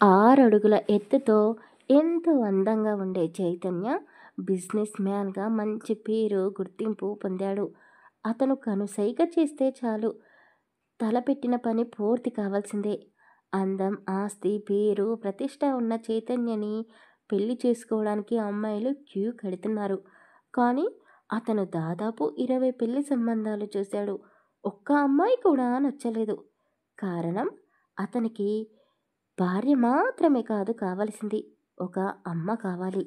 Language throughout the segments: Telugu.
6 అడుగుల ఎత్తుతో ఎంతో అందంగా ఉండే చైతన్య బిజినెస్ మ్యాన్గా మంచి పేరు, గుర్తింపు పొందాడు. అతను కనుసైగ చేస్తే చాలు తలపెట్టిన పని పూర్తి కావాల్సిందే. అందం, ఆస్తి, పేరు, ప్రతిష్ట ఉన్న చైతన్యని పెళ్లి చేసుకోవడానికి అమ్మాయిలు క్యూ కడుతున్నారు. కానీ అతను దాదాపు 20 పెళ్లి సంబంధాలు చూశాడు. ఒక్క అమ్మాయి కూడా నచ్చలేదు. కారణం, అతనికి భార్య మాత్రమే కాదు కావలసింది, ఒక అమ్మ కావాలి.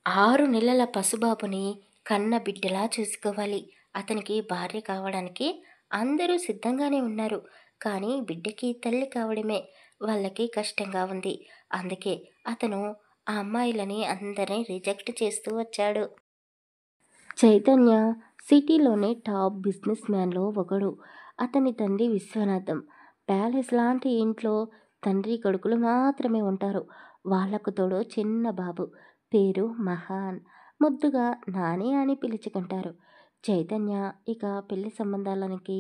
6 నెలల పసిబాబుని కన్న బిడ్డలా చూసుకోవాలి. అతనికి భార్య కావడానికి అందరూ సిద్ధంగానే ఉన్నారు. కానీ బిడ్డకి తల్లి కావడమే వాళ్ళకి కష్టంగా ఉంది. అందుకే అతను ఆ అమ్మాయిలని అందరినీ రిజెక్ట్ చేస్తూ వచ్చాడు. చైతన్య సిటీలోనే టాప్ బిజినెస్ మ్యాన్లో ఒకడు. అతని తండ్రి విశ్వనాథం. ప్యాలెస్ లాంటి ఇంట్లో తండ్రి కొడుకులు మాత్రమే ఉంటారు. వాళ్లకు తోడు చిన్న బాబు, పేరు మహాన్. ముద్దుగా నాని అని పిలుచుకుంటారు. చైతన్య ఇక పెళ్లి సంబంధాలకి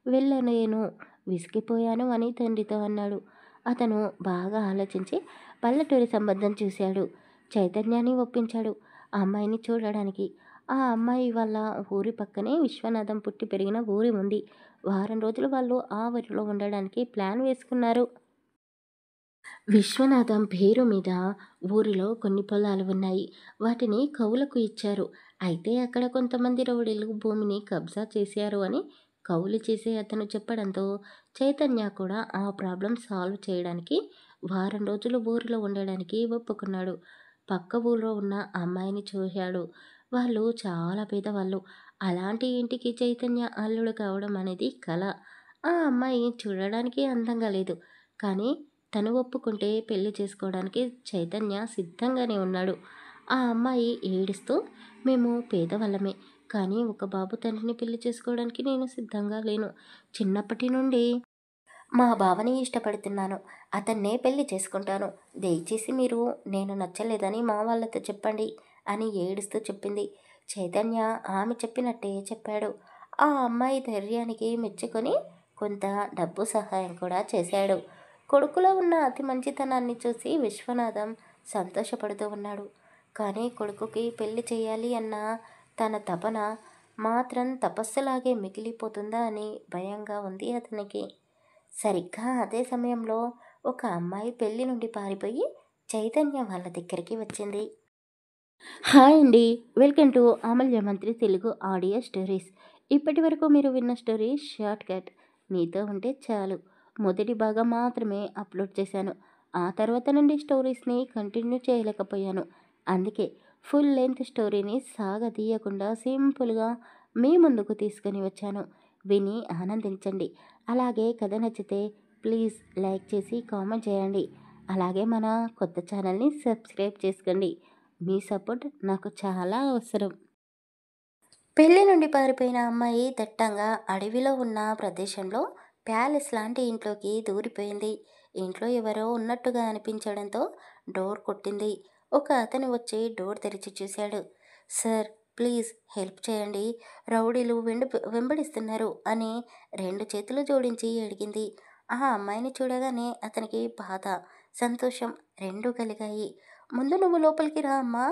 వెళ్ళలేను, విసిగిపోయాను అని తండ్రితో అన్నాడు. అతను బాగా ఆలోచించి పల్లెటూరి సంబంధం చూశాడు. చైతన్యాన్ని ఒప్పించాడు ఆ అమ్మాయిని చూడడానికి. ఆ అమ్మాయి వాళ్ళ ఊరి పక్కనే విశ్వనాథం పుట్టి పెరిగిన ఊరి ఉంది. వారం రోజులు వాళ్ళు ఆ ఊరిలో ఉండడానికి ప్లాన్ వేసుకున్నారు. విశ్వనాథం పేరు మీద ఊరిలో కొన్ని పొలాలు ఉన్నాయి. వాటిని కౌలుకు ఇచ్చారు. అయితే అక్కడ కొంతమంది రౌడీలు భూమిని కబ్జా చేశారు అని కౌలు చేసే అతను చెప్పడంతో చైతన్య కూడా ఆ ప్రాబ్లం సాల్వ్ చేయడానికి వారం రోజులు ఊరిలో ఉండడానికి ఒప్పుకున్నాడు. పక్క ఊరిలో ఉన్న అమ్మాయిని చూశాడు. వాళ్ళు చాలా పేదవాళ్ళు. అలాంటి ఇంటికి చైతన్య అల్లుడు కావడం అనేది కల. ఆ అమ్మాయి చూడడానికి అందంగా లేదు. కానీ తను ఒప్పుకుంటే పెళ్లి చేసుకోవడానికి చైతన్య సిద్ధంగానే ఉన్నాడు. ఆ అమ్మాయి ఏడుస్తూ, మేము పేదవాళ్ళమే, కానీ ఒక బాబు తండ్రిని పెళ్లి చేసుకోవడానికి నేను సిద్ధంగా లేను. చిన్నప్పటి నుండి మా బావని ఇష్టపడుతున్నాను. అతన్నే పెళ్లి చేసుకుంటాను. దయచేసి మీరు నేను నచ్చలేదని మా వాళ్ళతో చెప్పండి అని ఏడుస్తూ చెప్పింది. చైతన్య ఆమె చెప్పినట్టే చెప్పాడు. ఆ అమ్మాయి ధైర్యానికి మెచ్చుకొని కొంత డబ్బు సహాయం కూడా చేశాడు. కొడుకులో ఉన్న అతి మంచితనాన్ని చూసి విశ్వనాథం సంతోషపడుతూ ఉన్నాడు. కానీ కొడుకుకి పెళ్లి చేయాలి అన్న తన తపన మాత్రం తపస్సులాగే మిగిలిపోతుందా అని భయంగా ఉంది అతనికి. సరిగ్గా అదే సమయంలో ఒక అమ్మాయి పెళ్లి నుండి పారిపోయి చైతన్య వాళ్ళ దగ్గరికి వచ్చింది. హాయ్ అండి, వెల్కమ్ టు అమల్య మంత్రి తెలుగు ఆడియో స్టోరీస్. ఇప్పటి వరకు మీరు విన్న స్టోరీ షార్ట్ కట్, నీతో ఉంటే చాలు మొదటి భాగం మాత్రమే అప్లోడ్ చేశాను. ఆ తర్వాత నుండి స్టోరీస్ని కంటిన్యూ చేయలేకపోయాను. అందుకే ఫుల్ లెంత్ స్టోరీని సాగదీయకుండా సింపుల్గా మీ ముందుకు తీసుకొని వచ్చాను. విని ఆనందించండి. అలాగే కథ నచ్చితే ప్లీజ్ లైక్ చేసి కామెంట్ చేయండి. అలాగే మన కొత్త ఛానల్ని సబ్స్క్రైబ్ చేసుకోండి. మీ సపోర్ట్ నాకు చాలా అవసరం. పెళ్లి నుండి పారిపోయిన అమ్మాయి దట్టంగా అడవిలో ఉన్న ప్రదేశంలో ప్యాలెస్ లాంటి ఇంట్లోకి దూరిపోయింది. ఇంట్లో ఎవరో ఉన్నట్టుగా అనిపించడంతో డోర్ కొట్టింది. ఒక అతను వచ్చి డోర్ తెరిచి చూశాడు. సార్, ప్లీజ్ హెల్ప్ చేయండి, రౌడీలు వెంబడిస్తున్నారు అని 2 చేతులు జోడించి అడిగింది. ఆ అమ్మాయిని చూడగానే అతనికి బాధ, సంతోషం రెండూ కలిగాయి. ముందు నువ్వు లోపలికి రా అమ్మా,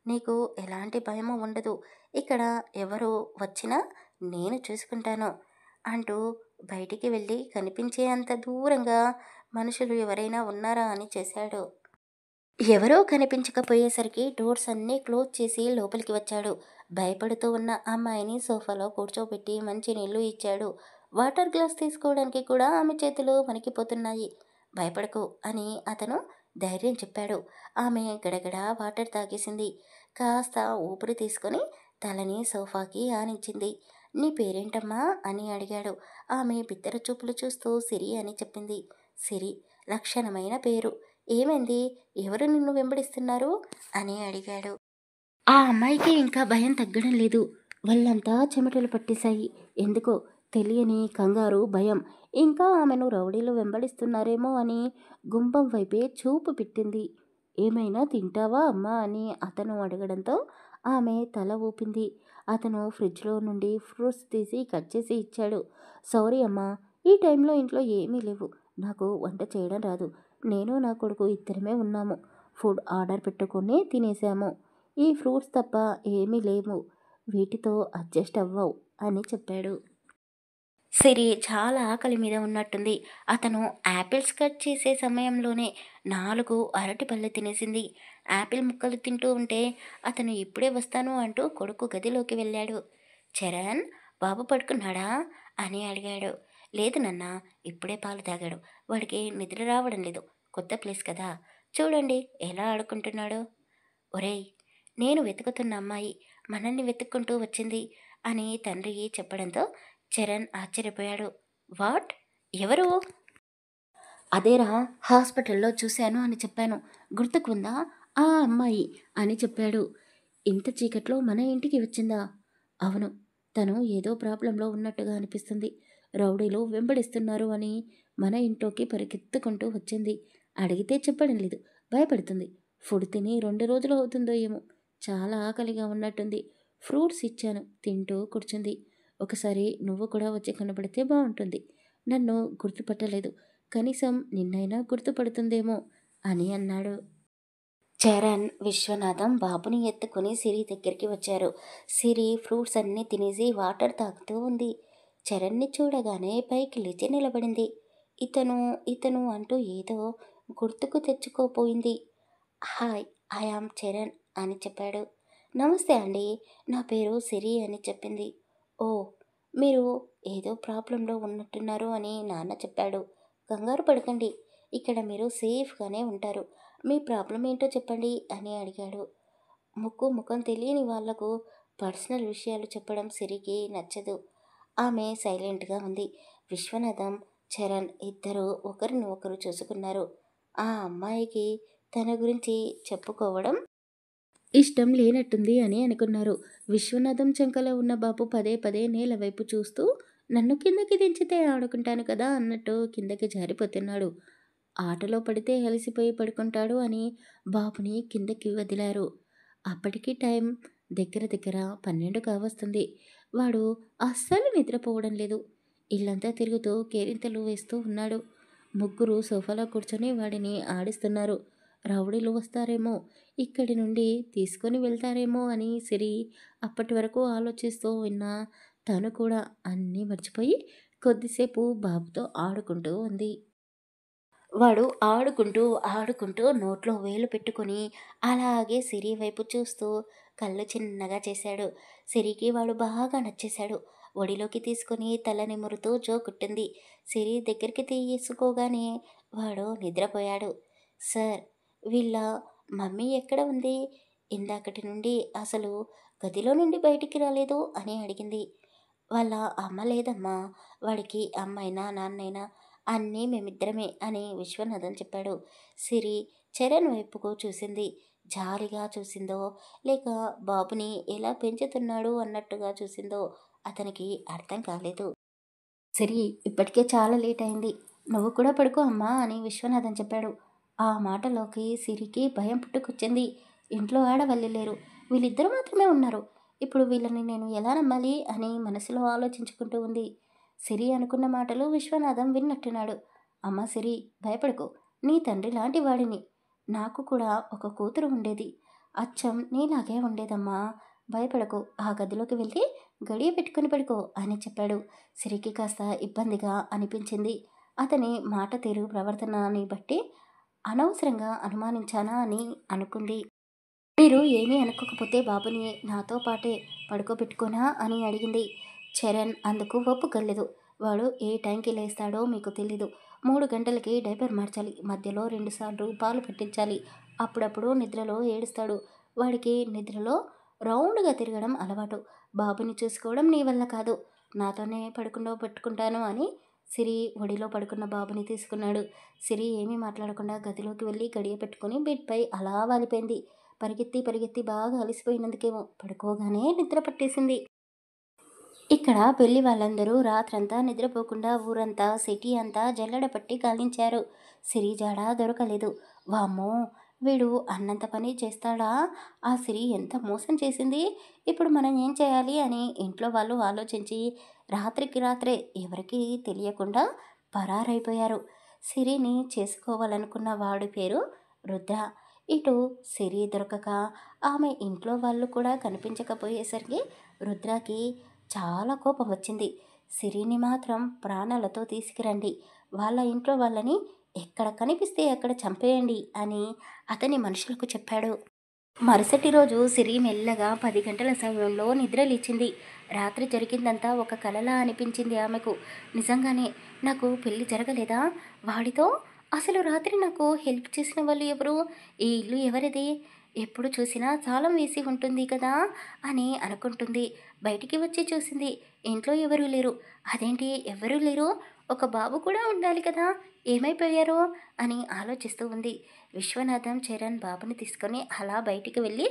నీకు ఎలాంటి భయము ఉండదు. ఇక్కడ ఎవరు వచ్చినా నేను చూసుకుంటాను అంటూ బయటికి వెళ్ళి కనిపించే అంత దూరంగా మనుషులు ఎవరైనా ఉన్నారా అని చేశాడు. ఎవరో కనిపించకపోయేసరికి డోర్స్ అన్నీ క్లోజ్ చేసి లోపలికి వచ్చాడు. భయపడుతూ ఉన్న అమ్మాయిని సోఫాలో కూర్చోబెట్టి మంచినీళ్లు ఇచ్చాడు. వాటర్ గ్లాస్ తీసుకోవడానికి కూడా ఆమె చేతులు వణికిపోతున్నాయి. భయపడకు అని అతను ధైర్యం చెప్పాడు. ఆమె గడగడ వాటర్ తాగేసింది. కాస్త ఊపిరి తీసుకొని తలని సోఫాకి ఆనించింది. నీ పేరేంటమ్మా అని అడిగాడు. ఆమె బిత్తర చూపులు చూస్తూ సిరి అని చెప్పింది. సిరి లక్షణమైన పేరు. ఏమైంది, ఎవరు నిన్ను వెంబడిస్తున్నారు అని అడిగాడు. ఆ అమ్మాయికి ఇంకా భయం తగ్గడం లేదు. వాళ్ళంతా చెమటలు పట్టేశాయి. ఎందుకో తెలియని కంగారు, భయం. ఇంకా ఆమెను రౌడీలు వెంబడిస్తున్నారేమో అని గుంపం వైపే చూపు పెట్టింది. ఏమైనా తింటావా అమ్మా అని అతను అడగడంతో ఆమె తల ఊపింది. అతను ఫ్రిడ్జ్లో నుండి ఫ్రూట్స్ తీసి కట్ చేసి ఇచ్చాడు. సారీ అమ్మా, ఈ టైంలో ఇంట్లో ఏమీ లేవు, నాకు వంట చేయడం రాదు. నేను నా కొడుకు ఇద్దరమే ఉన్నాము. ఫుడ్ ఆర్డర్ పెట్టుకొని తినేసాము. ఈ ఫ్రూట్స్ తప్ప ఏమీ లేవు. వీటితో అడ్జస్ట్ అవ్వవు అని చెప్పాడు. సిరి చాలా ఆకలి మీద ఉన్నట్టుంది. అతను యాపిల్స్ కట్ చేసే సమయంలోనే 4 అరటిపళ్ళు తినేసింది. యాపిల్ ముక్కలు తింటూ ఉంటే అతను ఇప్పుడే వస్తాను అంటూ కొడుకు గదిలోకి వెళ్ళాడు. చరణ్, బాబు పడుకున్నాడా అని అడిగాడు. లేదు నాన్న, ఇప్పుడే పాలు తాగాడు. వాడికి నిద్ర రావడం లేదు. కొత్త ప్లేస్ కదా, చూడండి ఎలా ఆడుకుంటున్నాడో. ఒరేయ్, నేను వెతుకుతున్న అమ్మాయి మనల్ని వెతుక్కుంటూ వచ్చింది అని తండ్రి చెప్పడంతో చరణ్ ఆశ్చర్యపోయాడు. వాట్? ఎవరు? అదేరా, హాస్పిటల్లో చూశాను అని చెప్పాను. గుర్తుకుందా? ఆ అమ్మాయి అని చెప్పాడు. ఇంత చీకట్లో మన ఇంటికి వచ్చిందా? అవును, తను ఏదో ప్రాబ్లంలో ఉన్నట్టుగా అనిపిస్తుంది. రౌడీలు వెంబడిస్తున్నారు అని మన ఇంట్లోకి పరిగెత్తుకుంటూ వచ్చింది. అడిగితే చెప్పడం లేదు, భయపడుతుంది. ఫుడ్ తిని 2 రోజులు అవుతుందో ఏమో. చాలా ఆకలిగా ఉన్నట్టుంది. ఫ్రూట్స్ ఇచ్చాను, తింటూ కూర్చుంది. ఒకసారి నువ్వు కూడా వచ్చి కనబడితే బాగుంటుంది. నన్ను గుర్తుపట్టలేదు, కనీసం నిన్నైనా గుర్తుపడుతుందేమో అని అన్నాడు. చరణ్, విశ్వనాథం బాబుని ఎత్తుకుని సిరి దగ్గరికి వచ్చారు. సిరి ఫ్రూట్స్ అన్నీ తినేసి వాటర్ తాగుతూ ఉంది. చరణ్ని చూడగానే పైకి లేచి నిలబడింది. ఇతను ఇతను అంటూ ఏదో గుర్తుకు తెచ్చుకోపోయింది. హాయ్, ఐ యామ్ చరణ్ అని చెప్పాడు. నమస్తే అండి, నా పేరు సిరి అని చెప్పింది. ఓ, మీరు ఏదో ప్రాబ్లంలో ఉన్నట్టున్నారు అని నాన్న చెప్పాడు. కంగారు పడకండి, ఇక్కడ మీరు సేఫ్గానే ఉంటారు. మీ ప్రాబ్లం ఏంటో చెప్పండి అని అడిగాడు. ముఖం తెలియని వాళ్లకు పర్సనల్ విషయాలు చెప్పడం సిరికి నచ్చదు. ఆమె సైలెంట్గా ఉంది. విశ్వనాథం, చరణ్ ఇద్దరు ఒకరిని ఒకరు చూసుకున్నారు. ఆ అమ్మాయికి తన గురించి చెప్పుకోవడం ఇష్టం లేనట్టుంది అని అనుకున్నారు. విశ్వనాథం చంకలో ఉన్న బాబు పదే పదే నేల వైపు చూస్తూ నన్ను కిందకి దించితే ఆడుకుంటాను కదా అన్నట్టు కిందకి జారిపోతున్నాడు. ఆటలో పడితే అలసిపోయి పడుకుంటాడు అని బాబుని కిందకి వదిలారు. అప్పటికి టైం దగ్గర దగ్గర 12 కావస్తుంది. వాడు అస్సలు నిద్రపోవడం లేదు. ఇల్లంతా తిరుగుతూ కేరింతలు వేస్తూ ఉన్నాడు. ముగ్గురు సోఫాలో కూర్చొని వాడిని ఆడిస్తున్నారు. రౌడీలు వస్తారేమో, ఇక్కడి నుండి తీసుకొని వెళ్తారేమో అని సిరి అప్పటి వరకు ఆలోచిస్తూ ఉన్నా తను కూడా అన్నీ మర్చిపోయి కొద్దిసేపు బాబుతో ఆడుకుంటూ ఉంది. వాడు ఆడుకుంటూ నోట్లో వేలు పెట్టుకుని అలాగే సిరి వైపు చూస్తూ కళ్ళు చిన్నగా చేశాడు. సిరికి వాడు బాగా నచ్చేశాడు. ఒడిలోకి తీసుకుని తల నిమురుతూ జోకుట్టింది. సిరి దగ్గరికి తీసుకోగానే వాడు నిద్రపోయాడు. సార్, వీళ్ళ మమ్మీ ఎక్కడ ఉంది? ఇందాకటి నుండి అసలు గదిలో నుండి బయటికి రాలేదు అని అడిగింది. వాళ్ళ అమ్మ లేదమ్మా, వాడికి అమ్మైనా నాన్నైనా అన్నీ మేమిద్దరమే అని విశ్వనాథన్ చెప్పాడు. సిరి చరణ్ వైపుకు చూసింది. జాలిగా చూసిందో లేక బాబుని ఎలా పెంచుతున్నాడు అన్నట్టుగా చూసిందో అతనికి అర్థం కాలేదు. సిరి, ఇప్పటికే చాలా లేట్ అయింది, నువ్వు కూడా పడుకో అమ్మా అని విశ్వనాథన్ చెప్పాడు. ఆ మాటలోకి సిరికి భయం పుట్టుకొచ్చింది. ఇంట్లో ఆడవాళ్ళు లేరు, వీళ్ళిద్దరూ మాత్రమే ఉన్నారు. ఇప్పుడు వీళ్ళని నేను ఎలా నమ్మాలి అని మనసులో ఆలోచించుకుంటూ ఉంది. సిరి అనుకున్న మాటలు విశ్వనాథం విన్నట్టున్నాడు. అమ్మ సిరి, భయపడకు, నీ తండ్రి లాంటి వాడిని. నాకు కూడా ఒక కూతురు ఉండేది, అచ్చం నీలాగే ఉండేదమ్మా. భయపడకు, ఆ గదిలోకి వెళ్ళి గడియ పెట్టుకుని పడుకో అని చెప్పాడు. సిరికి కాస్త ఇబ్బందిగా అనిపించింది. అతని మాట తీరు ప్రవర్తనని బట్టి అనవసరంగా అనుమానించానా అని అనుకుంది. మీరు ఏమీ అనుకోకపోతే బాబుని నాతో పాటే పడుకోబెట్టుకోనా అని అడిగింది. చరణ్ అందుకు ఒప్పుకోలేదు. వాడు ఏ టైంకి లేస్తాడో మీకు తెలీదు. 3 గంటలకి డైపర్ మార్చాలి, మధ్యలో 2 సార్లు పాలు పట్టించాలి, అప్పుడప్పుడు నిద్రలో ఏడుస్తాడు. వాడికి నిద్రలో రౌండ్గా తిరగడం అలవాటు. బాబుని చూసుకోవడం నీ వల్ల కాదు, నాతోనే పెట్టుకుంటాను అని సిరి ఒడిలో పడుకున్న బాబుని తీసుకున్నాడు. సిరి ఏమీ మాట్లాడకుండా గదిలోకి వెళ్ళి గడియ పెట్టుకుని బెడ్పై అలా వాలిపోయింది. పరిగెత్తి బాగా అలసిపోయినందుకేమో పడుకోగానే నిద్ర పట్టేసింది. ఇక్కడ పెళ్లి వాళ్ళందరూ రాత్రంతా నిద్రపోకుండా ఊరంతా సిటీ అంతా జల్లెడ పట్టి గాలించారు. సిరి జాడ దొరకలేదు. వామ్మో, వీడు అన్నంత పని చేస్తాడా? ఆ సిరి ఎంత మోసం చేసింది. ఇప్పుడు మనం ఏం చేయాలి అని ఇంట్లో వాళ్ళు ఆలోచించి రాత్రికి రాత్రే ఎవరికీ తెలియకుండా పరారైపోయారు. సిరిని చేసుకోవాలనుకున్న వాడి పేరు రుద్ర. ఇటు సిరి దొరకక ఆమె ఇంట్లో వాళ్ళు కూడా కనిపించకపోయేసరికి రుద్రకి చాలా కోపం వచ్చింది. సిరిని మాత్రం ప్రాణాలతో తీసుకురండి, వాళ్ళ ఇంట్లో వాళ్ళని ఎక్కడ కనిపిస్తే అక్కడ చంపేయండి అని అతని మనుషులకు చెప్పాడు. మరుసటి రోజు సిరి మెల్లగా 10 గంటల సమయంలో నిద్రలేచింది. రాత్రి జరిగిందంతా ఒక కలలా అనిపించింది ఆమెకు. నిజంగానే నాకు పెళ్లి జరగలేదా వాడితో? అసలు రాత్రి నాకు హెల్ప్ చేసిన వాళ్ళు ఎవరు? ఈ ఇల్లు ఎవరిది? ఎప్పుడు చూసినా తాళం వేసి ఉంటుంది కదా అని అనుకుంటుంది. బయటికి వచ్చి చూసింది, ఇంట్లో ఎవరూ లేరు. అదేంటి ఎవరూ లేరు? ఒక బాబు కూడా ఉండాలి కదా, ఏమైపోయారో అని ఆలోచిస్తూ ఉంది. విశ్వనాథం, చరణ్ బాబుని తీసుకొని అలా బయటికి వెళ్ళి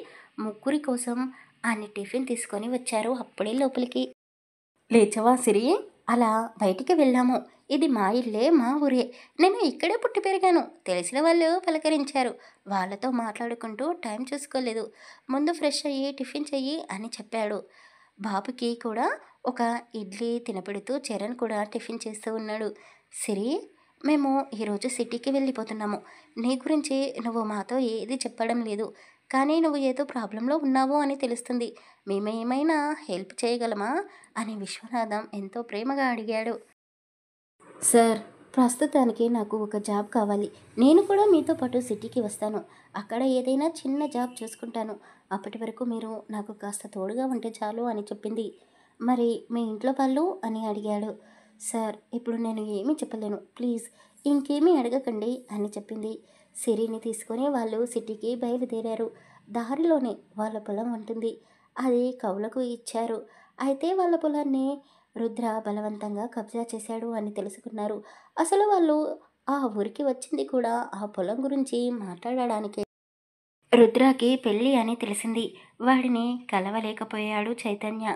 ముగ్గురి కోసం అని టిఫిన్ తీసుకొని వచ్చారు అప్పుడే లోపలికి. లేచవా సిరి, అలా బయటికి వెళ్ళాము. ఇది మా ఇల్లే, మా ఊరే. నేను ఇక్కడే పుట్టి పెరిగాను. తెలిసిన వాళ్ళు పలకరించారు. వాళ్ళతో మాట్లాడుకుంటూ టైం చూసుకోలేదు. ముందు ఫ్రెష్ అయ్యి టిఫిన్ చెయ్యి అని చెప్పాడు. బాబుకి కూడా ఒక ఇడ్లీ తినపెడుతూ చరణ్ కూడా టిఫిన్ చేస్తూ ఉన్నాడు. సిరి, మేము ఈరోజు సిటీకి వెళ్ళిపోతున్నాము. నీ గురించి నువ్వు మాతో ఏది చెప్పడం లేదు, కానీ నువ్వు ఏదో ప్రాబ్లంలో ఉన్నావు అని తెలుస్తుంది. మేమేమైనా హెల్ప్ చేయగలమా అని విశ్వనాథం ఎంతో ప్రేమగా అడిగాడు. సార్, ప్రస్తుతానికి నాకు ఒక జాబ్ కావాలి. నేను కూడా మీతో పాటు సిటీకి వస్తాను. అక్కడ ఏదైనా చిన్న జాబ్ చూసుకుంటాను. అప్పటి వరకు మీరు నాకు కాస్త తోడుగా ఉంటే చాలు అని చెప్పింది. మరి మీ ఇంట్లో వాళ్ళు అని అడిగాడు. సార్, ఇప్పుడు నేను ఏమీ చెప్పలేను, ప్లీజ్ ఇంకేమీ అడగకండి అని చెప్పింది. సిరిని తీసుకొని వాళ్ళు సిటీకి బయలుదేరారు. దారిలోనే వాళ్ళ పొలం ఉంటుంది. అది కౌలకు ఇచ్చారు. అయితే వాళ్ళ పొలాన్ని రుద్ర బలవంతంగా కబ్జా చేశాడు అని తెలుసుకున్నారు. అసలు వాళ్ళు ఆ ఊరికి వచ్చింది కూడా ఆ పొలం గురించి మాట్లాడడానికే. రుద్రకి పెళ్ళి అని తెలిసింది. వాడిని కలవలేకపోయాడు చైతన్య.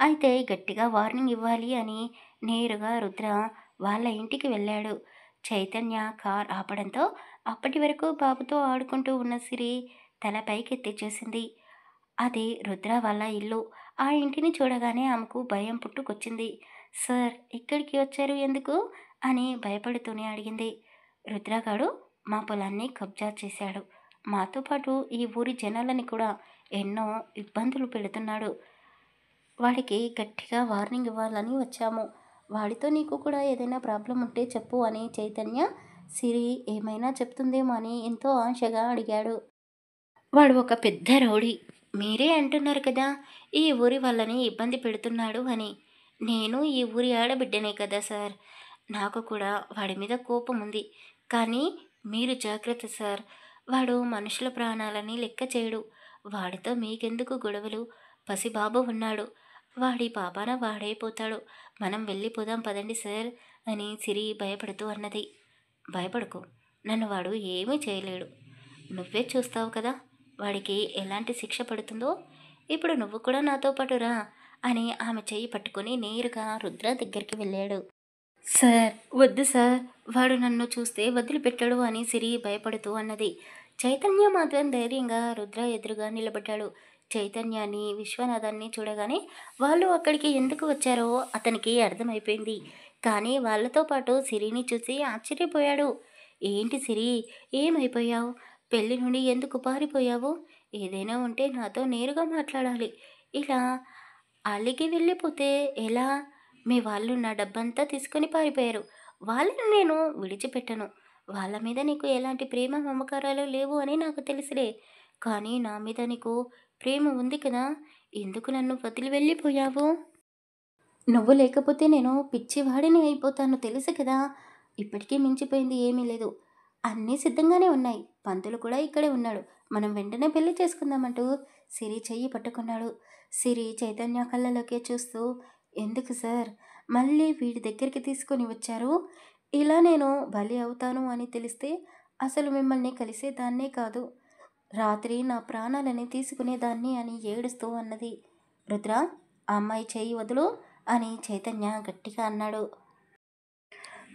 అయితే గట్టిగా వార్నింగ్ ఇవ్వాలి అని నేరుగా రుద్ర వాళ్ళ ఇంటికి వెళ్ళాడు. చైతన్య కార్ ఆపడంతో అప్పటి వరకు బాబుతో ఆడుకుంటూ ఉన్న సిరి తల పైకెత్తి చూసింది. అది రుద్ర వాళ్ళ ఇల్లు. ఆ ఇంటిని చూడగానే ఆమెకు భయం పుట్టుకొచ్చింది. సార్, ఇక్కడికి వచ్చారు ఎందుకు అని భయపడుతూనే అడిగింది. రుద్రగాడు మా పొలాన్ని కబ్జా చేశాడు. మాతో పాటు ఈ ఊరి జనాలని కూడా ఎన్నో ఇబ్బందులు పెడుతున్నాడు. వాడికి గట్టిగా వార్నింగ్ ఇవ్వాలని వచ్చాము. వాడితో నీకు కూడా ఏదైనా ప్రాబ్లం ఉంటే చెప్పు అని చైతన్య సిరి ఏమైనా చెప్తుందేమో అని ఎంతో ఆశగా అడిగాడు. వాడు ఒక పెద్ద రౌడీ. మీరే అంటున్నారు కదా ఈ ఊరి వాళ్ళని ఇబ్బంది పెడుతున్నాడు అని. నేను ఈ ఊరి ఆడబిడ్డనే కదా సార్. నాకు కూడా వాడి మీద కోపం ఉంది. కానీ మీరు జాగ్రత్త సార్. వాడు మనుషుల ప్రాణాలని లెక్క చేయడు. వాడితో మీకెందుకు గొడవలు? పసిబాబు ఉన్నాడు. వాడి పాపాన వాడైపోతాడు. మనం వెళ్ళిపోదాం పదండి సార్ అని సిరి భయపడుతూ అన్నది. భయపడకు, నన్ను వాడు ఏమీ చేయలేడు. నువ్వే చూస్తావు కదా వాడికి ఎలాంటి శిక్ష పడుతుందో. ఇప్పుడు నువ్వు కూడా నాతో పాటు రా అని ఆమె చెయ్యి పట్టుకొని నేరుగా రుద్ర దగ్గరికి వెళ్ళాడు. సార్, వద్దు సార్, వాడు నన్ను చూస్తే వదిలిపెట్టాడు అని సిరి భయపడుతూ అన్నది. చైతన్య మాత్రం ధైర్యంగా రుద్ర ఎదురుగా నిలబడ్డాడు. చైతన్యాన్ని, విశ్వనాథాన్ని చూడగానే వాళ్ళు అక్కడికి ఎందుకు వచ్చారో అతనికి అర్థమైపోయింది. కానీ వాళ్ళతో పాటు సిరిని చూసి ఆశ్చర్యపోయాడు. ఏంటి సిరి, ఏమైపోయావు? పెళ్లి నుండి ఎందుకు పారిపోయావు? ఏదైనా ఉంటే నాతో నేరుగా మాట్లాడాలి. ఇలా అలిగి వెళ్ళిపోతే ఎలా? మీ వాళ్ళు నా డబ్బంతా తీసుకొని పారిపోయారు. వాళ్ళని నేను విడిచిపెట్టను. వాళ్ళ మీద నీకు ఎలాంటి ప్రేమ మమకారాలు లేవు అని నాకు తెలుసులే. కానీ నా మీద నీకు ప్రేమ ఉంది కదా, ఎందుకు నన్ను వదిలి వెళ్ళిపోయావు? నువ్వు లేకపోతే నేను పిచ్చివాడిని అయిపోతాను తెలుసు కదా. ఇప్పటికీ మించిపోయింది ఏమీ లేదు. అన్నీ సిద్ధంగానే ఉన్నాయి. పంతులు కూడా ఇక్కడే ఉన్నాడు. మనం వెంటనే పెళ్లి చేసుకుందామంటూ సిరి చెయ్యి పట్టుకున్నాడు. సిరి చైతన్య కళ్ళలోకే చూస్తూ, ఎందుకు సార్ మళ్ళీ వీడి దగ్గరికి తీసుకొని వచ్చారు? ఇలా నేను బలి అవుతాను అని తెలిస్తే అసలు మిమ్మల్ని కలిసేదాన్నే కాదు. రాత్రి నా ప్రాణాలని తీసుకునేదాన్ని అని ఏడుస్తూ అన్నది. రుద్ర, ఆ అమ్మాయి చెయ్యి వదులు అని చైతన్య గట్టిగా అన్నాడు.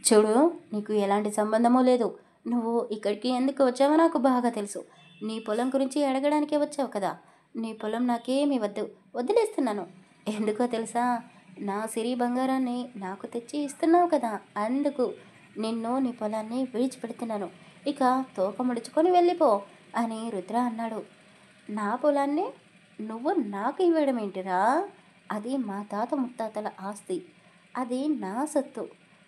చూడు, నీకు ఎలాంటి సంబంధమూ లేదు. నువ్వు ఇక్కడికి ఎందుకు వచ్చావో నాకు బాగా తెలుసు. నీ పొలం గురించి అడగడానికే వచ్చావు కదా. నీ పొలం నాకేమీ వద్దు, వదిలేస్తున్నాను. ఎందుకో తెలుసా? నా సిరి బంగారాన్ని నాకు తెచ్చి ఇస్తున్నావు కదా, అందుకు. నిన్ను నీ పొలాన్ని విడిచిపెడుతున్నాను. ఇక తోక ముడుచుకొని వెళ్ళిపో అని రుద్ర అన్నాడు. నా పొలాన్ని నువ్వు నాకు ఇవ్వడం ఏంటిరా? అది మా తాత ముత్తాతల ఆస్తి. అది నా సొత్తు.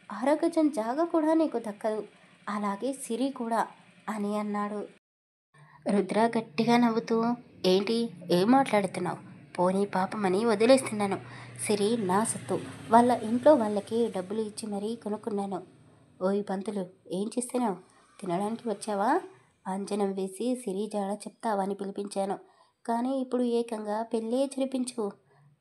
అరగజం జాగా కూడా నీకు దక్కదు. అలాగే సిరి కూడా అని అన్నాడు. రుద్ర గట్టిగా నవ్వుతూ, ఏంటి ఏం మాట్లాడుతున్నావు? పోనీ పాపమని వదిలేస్తున్నాను. సిరి నా సొత్తు. వాళ్ళ ఇంట్లో వాళ్ళకి డబ్బులు ఇచ్చి మరీ కొనుక్కున్నాను. ఓయ్ పంతులు, ఏం చేస్తున్నావు? తినడానికి వచ్చావా? అంజనం వేసి సిరి జాడ చెప్తావని పిలిపించాను. కానీ ఇప్పుడు ఏకంగా పెళ్ళే జరిపించు.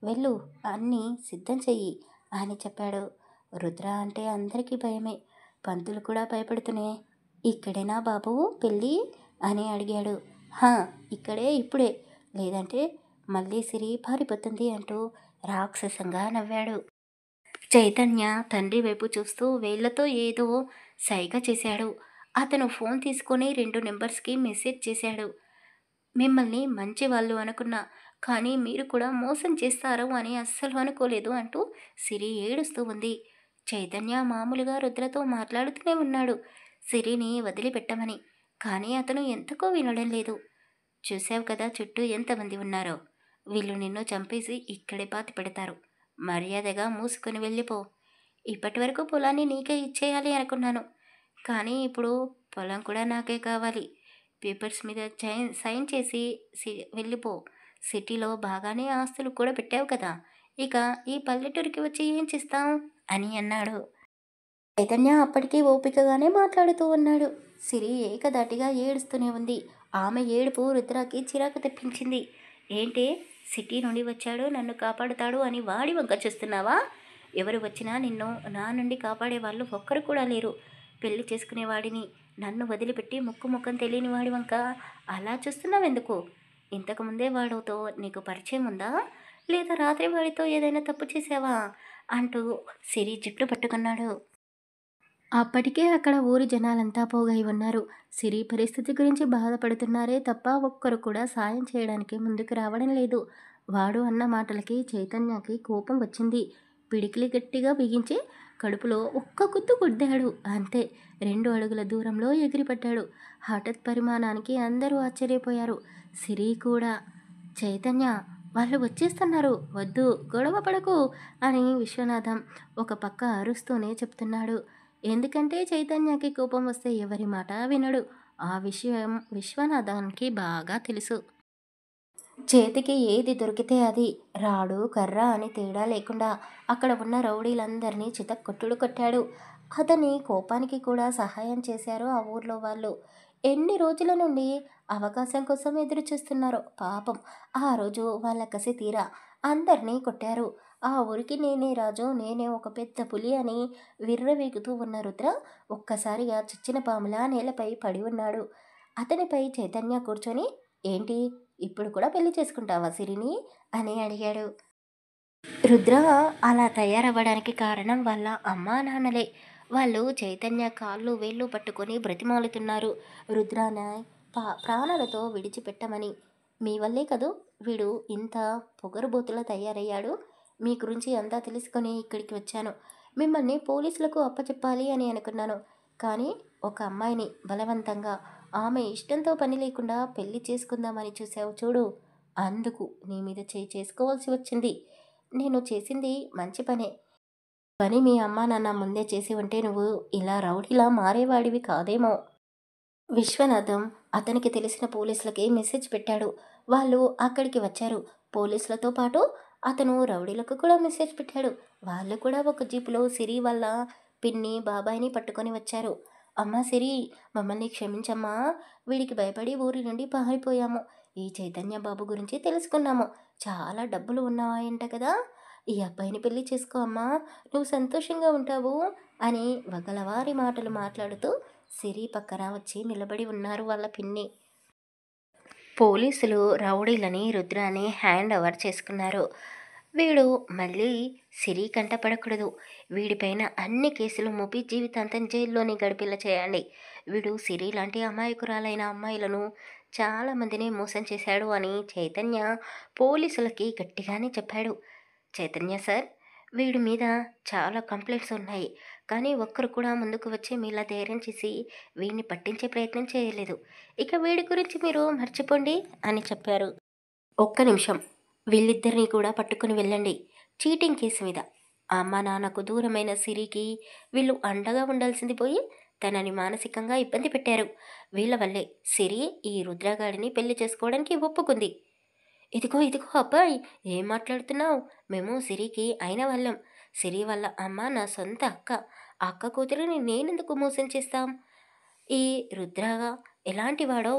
వెళ్ళు, అన్నీ సిద్ధం చెయ్యి అని చెప్పాడు. రుద్ర అంటే అందరికీ భయమే. పంతులు కూడా భయపడుతూనే, ఇక్కడేనా బాబు పెళ్ళి అని అడిగాడు. హా, ఇక్కడే ఇప్పుడే, లేదంటే మళ్ళీ సిరి పారిపోతుంది అంటూ రాక్షసంగా నవ్వాడు. చైతన్య తండ్రి వైపు చూస్తూ వేళ్లతో ఏదో సైగ చేశాడు. అతను ఫోన్ తీసుకొని 2 నెంబర్స్కి మెసేజ్ చేశాడు. మిమ్మల్ని మంచి వాళ్ళు అనుకున్నా, కానీ మీరు కూడా మోసం చేస్తారు అని అస్సలు అనుకోలేదు అంటూ సిరి ఏడుస్తూ ఉంది. చైతన్య మామూలుగా రుద్రతో మాట్లాడుతూనే ఉన్నాడు సిరిని వదిలిపెట్టమని. కానీ అతను ఎంతకో వినడం లేదు. చూసావు కదా చుట్టూ ఎంతమంది ఉన్నారో. వీళ్ళు నిన్ను చంపేసి ఇక్కడే పాతి పెడతారు. మర్యాదగా మూసుకొని వెళ్ళిపో. ఇప్పటి వరకు పొలాన్ని నీకే ఇచ్చేయాలి అనుకున్నాను, కానీ ఇప్పుడు పొలం కూడా నాకే కావాలి. పేపర్స్ మీద సైన్ చేసి వెళ్ళిపో. సిటీలో బాగానే ఆస్తులు కూడా పెట్టావు కదా, ఇక ఈ పల్లెటూరికి వచ్చి ఏం చేస్తాం అని అన్నాడు. చైతన్య అప్పటికీ ఓపికగానే మాట్లాడుతూ ఉన్నాడు. సిరి ఏకదాటిగా ఏడుస్తూనే ఉంది. ఆమె ఏడుపు రుద్రకి చిరాకు తెప్పించింది. ఏంటి, సిటీ నుండి వచ్చాడు, నన్ను కాపాడుతాడు అని వాడి వంక చూస్తున్నావా? ఎవరు వచ్చినా నిన్ను నా నుండి కాపాడే వాళ్ళు ఒక్కరు కూడా లేరు. పెళ్లి చేసుకునేవాడిని నన్ను వదిలిపెట్టి ముఖం తెలియని వాడి వంక అలా చూస్తున్నావెందుకు? ఇంతకుముందే వాడితో నీకు పరిచయం ఉందా, లేదా రాత్రి వాడితో ఏదైనా తప్పు చేసావా అంటూ సిరి జుట్టు పట్టుకున్నాడు. అప్పటికే అక్కడ ఊరి జనాలంతా పోగై ఉన్నారు. సిరి పరిస్థితి గురించి బాధపడుతున్నారే తప్ప ఒక్కరు కూడా సాయం చేయడానికి ముందుకు రావడం లేదు. వాడు అన్న మాటలకి చైతన్యకి కోపం వచ్చింది. పిడికిలి గట్టిగా బిగించి కడుపులో ఒక్క గుద్దు గుద్దాడు. అంతే, 2 అడుగుల దూరంలో ఎగిరిపడ్డాడు. హఠాత్ పరిమాణానికి అందరూ ఆశ్చర్యపోయారు, సిరి కూడా. చైతన్య, వాళ్ళు వచ్చేస్తున్నారు, వద్దు, గొడవ పడకు అని విశ్వనాథం ఒక పక్క అరుస్తూనే చెప్తున్నాడు. ఎందుకంటే చైతన్యకి కోపం వస్తే ఎవరి మాట వినడు. ఆ విషయం విశ్వనాథానికి బాగా తెలుసు. చేతికి ఏది దొరికితే అది, రాడు కర్ర అని తేడా లేకుండా అక్కడ ఉన్న రౌడీలందరినీ చితక్కొట్టుడు కొట్టాడు. అతని కోపానికి కూడా సహాయం చేశారు ఆ ఊర్లో వాళ్ళు. ఎన్ని రోజుల నుండి అవకాశం కోసం ఎదురు చూస్తున్నారో పాపం. ఆ రోజు వాళ్ళ కసి తీరా అందరినీ కొట్టారు. ఆ ఊరికి నేనే రాజు, నేనే ఒక పెద్ద పులి అని విర్రవీగుతూ ఉన్న రుద్ర ఒక్కసారిగా చచ్చిన పాములా నేలపై పడి ఉన్నాడు. అతనిపై చైతన్య కూర్చొని, ఏంటి, ఇప్పుడు కూడా పెళ్లి చేసుకుంటావా సిరిని అని అడిగాడు. రుద్ర అలా తయారవ్వడానికి కారణం వాళ్ళ అమ్మా నాన్నలే. వాళ్ళు చైతన్య కాళ్ళు వేళ్ళు పట్టుకొని బ్రతిమాలుతున్నారు రుద్రాన ప్రాణాలతో విడిచిపెట్టమని. మీ వల్లే కదూ వీడు ఇంత పొగరుబోతులా తయారయ్యాడు. మీ గురించి అంతా తెలుసుకొని ఇక్కడికి వచ్చాను. మిమ్మల్ని పోలీసులకు అప్పచెప్పాలి అని అనుకున్నాను, కానీ ఒక అమ్మాయిని బలవంతంగా ఆమె ఇష్టంతో పని లేకుండా పెళ్లి చేసుకుందామని చూసావు చూడు, అందుకు నీ మీద చేసుకోవాల్సి వచ్చింది. నేను చేసింది మంచి పనే. పని మీ అమ్మా నాన్న ముందే చేసి ఉంటే నువ్వు ఇలా రౌడీలా మారేవాడివి కాదేమో. విశ్వనాథం అతనికి తెలిసిన పోలీసులకి మెసేజ్ పెట్టాడు. వాళ్ళు అక్కడికి వచ్చారు. పోలీసులతో పాటు అతను రౌడీలకు కూడా మెసేజ్ పెట్టాడు. వాళ్ళు కూడా ఒక జీపులో సిరి వాళ్ళ పిన్ని బాబాయిని పట్టుకొని వచ్చారు. అమ్మా సిరి, మమ్మల్ని క్షమించమ్మా, వీడికి భయపడి ఊరి నుండి పారిపోయాము. ఈ చైతన్య బాబు గురించి తెలుసుకున్నాము. చాలా డబ్బులు ఉన్నాయంట కదా, ఈ అబ్బాయిని పెళ్లి చేసుకో అమ్మా, నువ్వు సంతోషంగా ఉంటావు అని వగలవారి మాటలు మాట్లాడుతూ సిరి పక్కన వచ్చి నిలబడి ఉన్నారు వాళ్ళ పిన్ని. పోలీసులు రౌడీలని రుద్రాని హ్యాండ్ ఓవర్ చేసుకున్నారు. వీడు మళ్ళీ సిరి కంటపడకూడదు. వీడిపైన అన్ని కేసులు మోపి జీవితాంతం జైల్లోనే గడిపేలా చేయండి. వీడు సిరి లాంటి అమాయకురాలైన అమ్మాయిలను చాలామందిని మోసం చేశాడు అని చైతన్య పోలీసులకి గట్టిగానే చెప్పాడు. చైతన్య సార్, వీడి మీద చాలా కంప్లైంట్స్ ఉన్నాయి, కానీ ఒక్కరు కూడా ముందుకు వచ్చి మీలా ధైర్యం చేసి వీడిని పట్టించే ప్రయత్నం చేయలేదు. ఇక వీడి గురించి మీరు మర్చిపోండి అని చెప్పారు. ఒక్క నిమిషం. వీళ్ళిద్దరిని కూడా పట్టుకుని వెళ్ళండి. చీటింగ్ కేసు మీద. అమ్మా నాన్నకు దూరమైన సిరికి వీళ్ళు అండగా ఉండాల్సింది పోయి తనని మానసికంగా ఇబ్బంది పెట్టారు. వీళ్ళ వల్లే సిరి ఈ రుద్రగాడిని పెళ్లి చేసుకోవడానికి ఒప్పుకుంది. ఇదిగో ఇదిగో అబ్బాయి, ఏం మాట్లాడుతున్నావు? మేము సిరికి అయిన వాళ్ళం. సిరి వాళ్ళ అమ్మ నా సొంత అక్క. ఆ అక్క కూతురిని నేనెందుకు మోసం చేస్తాం? ఈ రుద్రగా ఎలాంటివాడో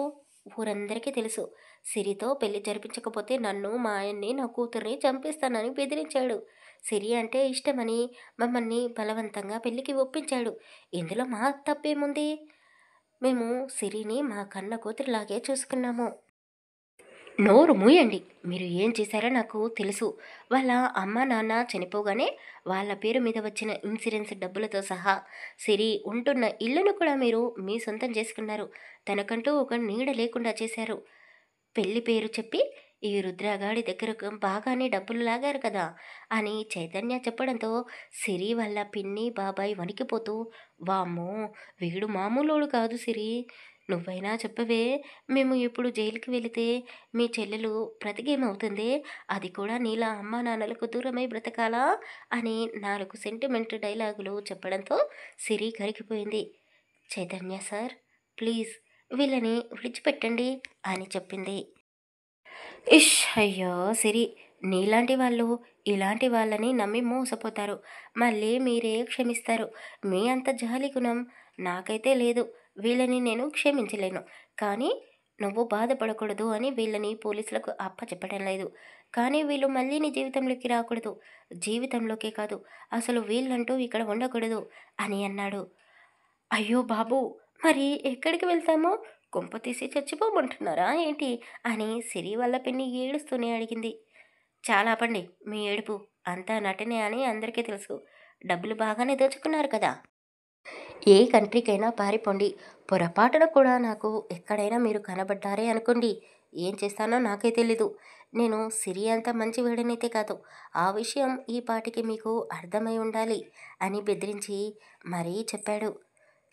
ఊరందరికీ తెలుసు. సిరితో పెళ్లి జరిపించకపోతే నన్ను, మా ఆయన్ని, నా కూతుర్ని చంపేస్తానని బెదిరించాడు. సిరి అంటే ఇష్టమని మమ్మల్ని బలవంతంగా పెళ్లికి ఒప్పించాడు. ఇందులో మా తప్పేముంది? మేము సిరిని మా కన్న కూతురులాగే చూసుకున్నాము. నోరు మూయండి. మీరు ఏం చేశారో నాకు తెలుసు. వాళ్ళ అమ్మ నాన్న చనిపోగానే వాళ్ళ పేరు మీద వచ్చిన ఇన్సూరెన్స్ డబ్బులతో సహా సిరి ఉంటున్న ఇల్లును కూడా మీరు మీ సొంతం చేసుకున్నారు. తనకంటూ ఒక నీడ లేకుండా చేశారు. పెళ్లి పేరు చెప్పి ఈ రుద్రగాడి దగ్గరకు బాగానే డబ్బులు లాగారు కదా అని చైతన్య చెప్పడంతో సిరి వాళ్ళ పిన్ని బాబాయ్ వణికిపోతూ, వామ్మో, వీడు మామూలోడు కాదు సిరి, నువ్వైనా చెప్పవే, మేము ఇప్పుడు జైలుకి వెళితే మీ చెల్లెలు బ్రతికేమవుతుంది, అది కూడా నీలా అమ్మా నాన్నలకు దూరమై బ్రతకాలా అని 4 సెంటిమెంట్ డైలాగులు చెప్పడంతో సిరి కరిగిపోయింది. చైతన్య సార్, ప్లీజ్ వీళ్ళని విడిచిపెట్టండి అని చెప్పింది. ఇష్! అయ్యో సిరి, నీలాంటి వాళ్ళు ఇలాంటి వాళ్ళని నమ్మి మోసపోతారు. మళ్ళీ మీరే క్షమిస్తారు. మీ అంత జాలి గుణం నాకైతే లేదు. వీళ్ళని నేను క్షమించలేను. కానీ నువ్వు బాధపడకూడదు అని వీళ్ళని పోలీసులకు అప్పచెప్పడం లేదు. కానీ వీళ్ళు మళ్ళీ నీ జీవితంలోకి రాకూడదు. జీవితంలోకే కాదు, అసలు వీళ్ళంటూ ఇక్కడ ఉండకూడదు అని అన్నాడు. అయ్యో బాబు! మరి ఎక్కడికి వెళ్తాము? కొంపతీసి చచ్చిపోమంటున్నారా ఏంటి? అని సిరి వాళ్ళ పిన్ని ఏడుస్తూనే అడిగింది. చాలా ఆపండి మీ ఏడుపు. అంతా నటనే అని అందరికీ తెలుసు. డబ్బులు బాగానే దోచుకున్నారు కదా! ఏ కంట్రీకైనా పారిపోండి. పొరపాటున కూడా నాకు ఎక్కడైనా మీరు కనబడ్డారే అనుకోండి, ఏం చేస్తానో నాకే తెలీదు. నేను సిరి అంత మంచి వీడనైతే కాదు. ఆ విషయం ఈ పాటికి మీకు అర్థమై ఉండాలి అని బెదిరించి మరీ చెప్పాడు.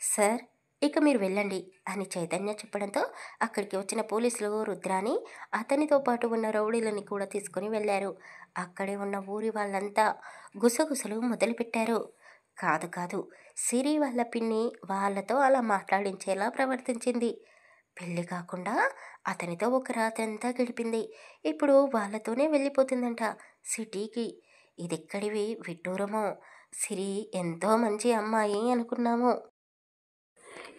సార్, ఇక మీరు వెళ్ళండి అని చైతన్య చెప్పడంతో అక్కడికి వచ్చిన పోలీసులు రుద్రాని అతనితో పాటు ఉన్న రౌడీలని కూడా తీసుకుని వెళ్ళారు. అక్కడే ఉన్న ఊరి వాళ్ళంతా గుసగుసలు మొదలుపెట్టారు. కాదు కాదు, సిరి వాళ్ళ పిన్ని వాళ్ళతో అలా మాట్లాడించేలా ప్రవర్తించింది. పెళ్ళి కాకుండా అతనితో ఒక రాత్రంతా గడిపింది. ఇప్పుడు వాళ్ళతోనే వెళ్ళిపోతుందంట సిటీకి. ఇదెక్కడివి విడ్డూరమో. సిరి ఎంతో మంచి అమ్మాయి అనుకున్నాము.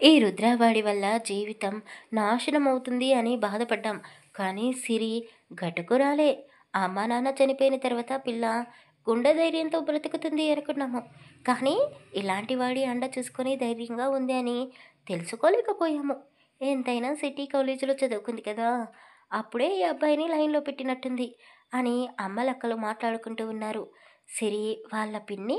ఈ రుద్రవాడి వల్ల జీవితం నాశనమవుతుంది అని బాధపడ్డాం. కానీ సిరి గట్టుకురాలే. అమ్మా నాన్న చనిపోయిన తర్వాత పిల్ల గుండె ధైర్యంతో బ్రతుకుతుంది అనుకున్నాము. కానీ ఇలాంటి వాడి అండ చూసుకొని ధైర్యంగా ఉంది అని తెలుసుకోలేకపోయాము. ఎంతైనా సిటీ కాలేజీలో చదువుకుంది కదా, అప్పుడే ఈ అబ్బాయిని లైన్లో పెట్టినట్టుంది అని అమ్మలక్కలు మాట్లాడుకుంటూ ఉన్నారు. సిరి వాళ్ళ పిన్ని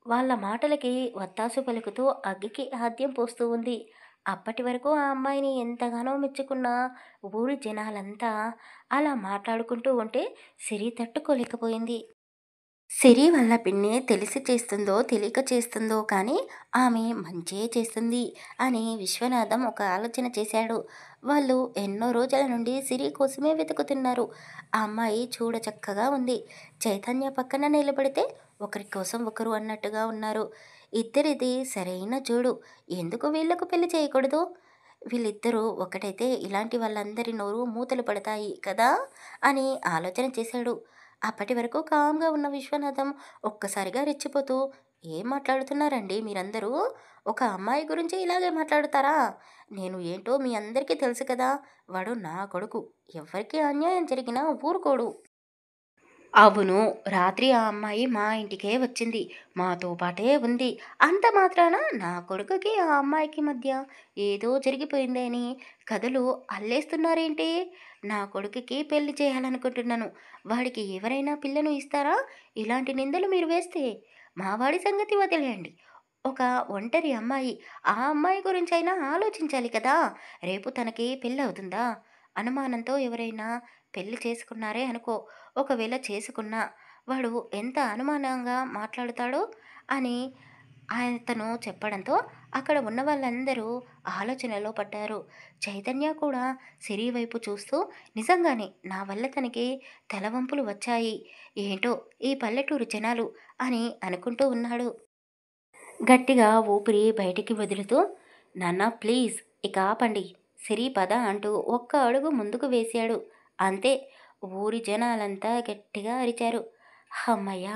వాళ్ళ మాటలకి వత్తాసు పలుకుతూ అగ్గికి ఆద్యం పోస్తూ ఉంది. అప్పటి వరకు ఆ అమ్మాయిని ఎంతగానో మెచ్చుకున్న ఊరి జనాలంతా అలా మాట్లాడుకుంటూ ఉంటే సిరి తట్టుకోలేకపోయింది. సిరి వాళ్ళ పిన్ని తెలిసి చేస్తుందో తెలియక చేస్తుందో కానీ ఆమె మంచే చేస్తుంది అని విశ్వనాథం ఒక ఆలోచన చేశాడు. వాళ్ళు ఎన్నో రోజుల నుండి సిరి కోసమే వెతుకుతున్నారు. ఆ అమ్మాయి చూడ చక్కగా ఉంది. చైతన్య పక్కన నిలబడితే ఒకరి కోసం ఒకరు అన్నట్టుగా ఉన్నారు. ఇద్దరిది సరైన జోడు. ఎందుకు వీళ్లకు పెళ్లి చేయకూడదు? వీళ్ళిద్దరూ ఒకటైతే ఇలాంటి వాళ్ళందరి నోరు మూతలు పడతాయి కదా అని ఆలోచన చేశాడు. అప్పటి వరకు కామ్గా ఉన్న విశ్వనాథం ఒక్కసారిగా రెచ్చిపోతూ, ఏం మాట్లాడుతున్నారండి మీరందరూ? ఒక అమ్మాయి గురించి ఇలాగే మాట్లాడతారా? నేను ఏంటో మీ అందరికీ తెలుసు కదా. వాడు నా కొడుకు. ఎవరికి అన్యాయం జరిగినా ఊరుకోడు. అవును, రాత్రి ఆ అమ్మాయి మా ఇంటికే వచ్చింది. మాతో పాటే ఉంది. అంత మాత్రాన నా కొడుకుకి ఆ అమ్మాయికి మధ్య ఏదో జరిగిపోయింది అని కథలు అల్లేస్తున్నారేంటి? నా కొడుకుకి పెళ్లి చేయాలనుకుంటున్నాను. వాడికి ఎవరైనా పిల్లను ఇస్తారా? ఇలాంటి నిందలు మీరు వేస్తే మా వాడి సంగతి వదిలేయండి. ఒక ఒంటరి అమ్మాయి. ఆ అమ్మాయి గురించైనా ఆలోచించాలి కదా! రేపు తనకి పెళ్ళవుతుందా? అనుమానంతో ఎవరైనా పెళ్లి చేసుకున్నారే అనుకో, ఒకవేళ చేసుకున్నా వాడు ఎంత అనుమానంగా మాట్లాడుతాడో అని అతను చెప్పడంతో అక్కడ ఉన్న వాళ్ళందరూ ఆలోచనలో పడ్డారు. చైతన్య కూడా సిరి వైపు చూస్తూ నిజంగానే నా వల్ల తనకి తలవంపులు వచ్చాయి. ఏంటో ఈ పల్లెటూరు జనాలు అని అనుకుంటూ ఉన్నాడు. గట్టిగా ఊపిరి బయటికి వదులుతూ, నాన్న ప్లీజ్ ఇక ఆపండి, సిరి పద అంటూ ఒక్క అడుగు ముందుకు వేశాడు. అంతే, ఊరి జనాలంతా గట్టిగా అరిచారు. హమ్మయ్యా,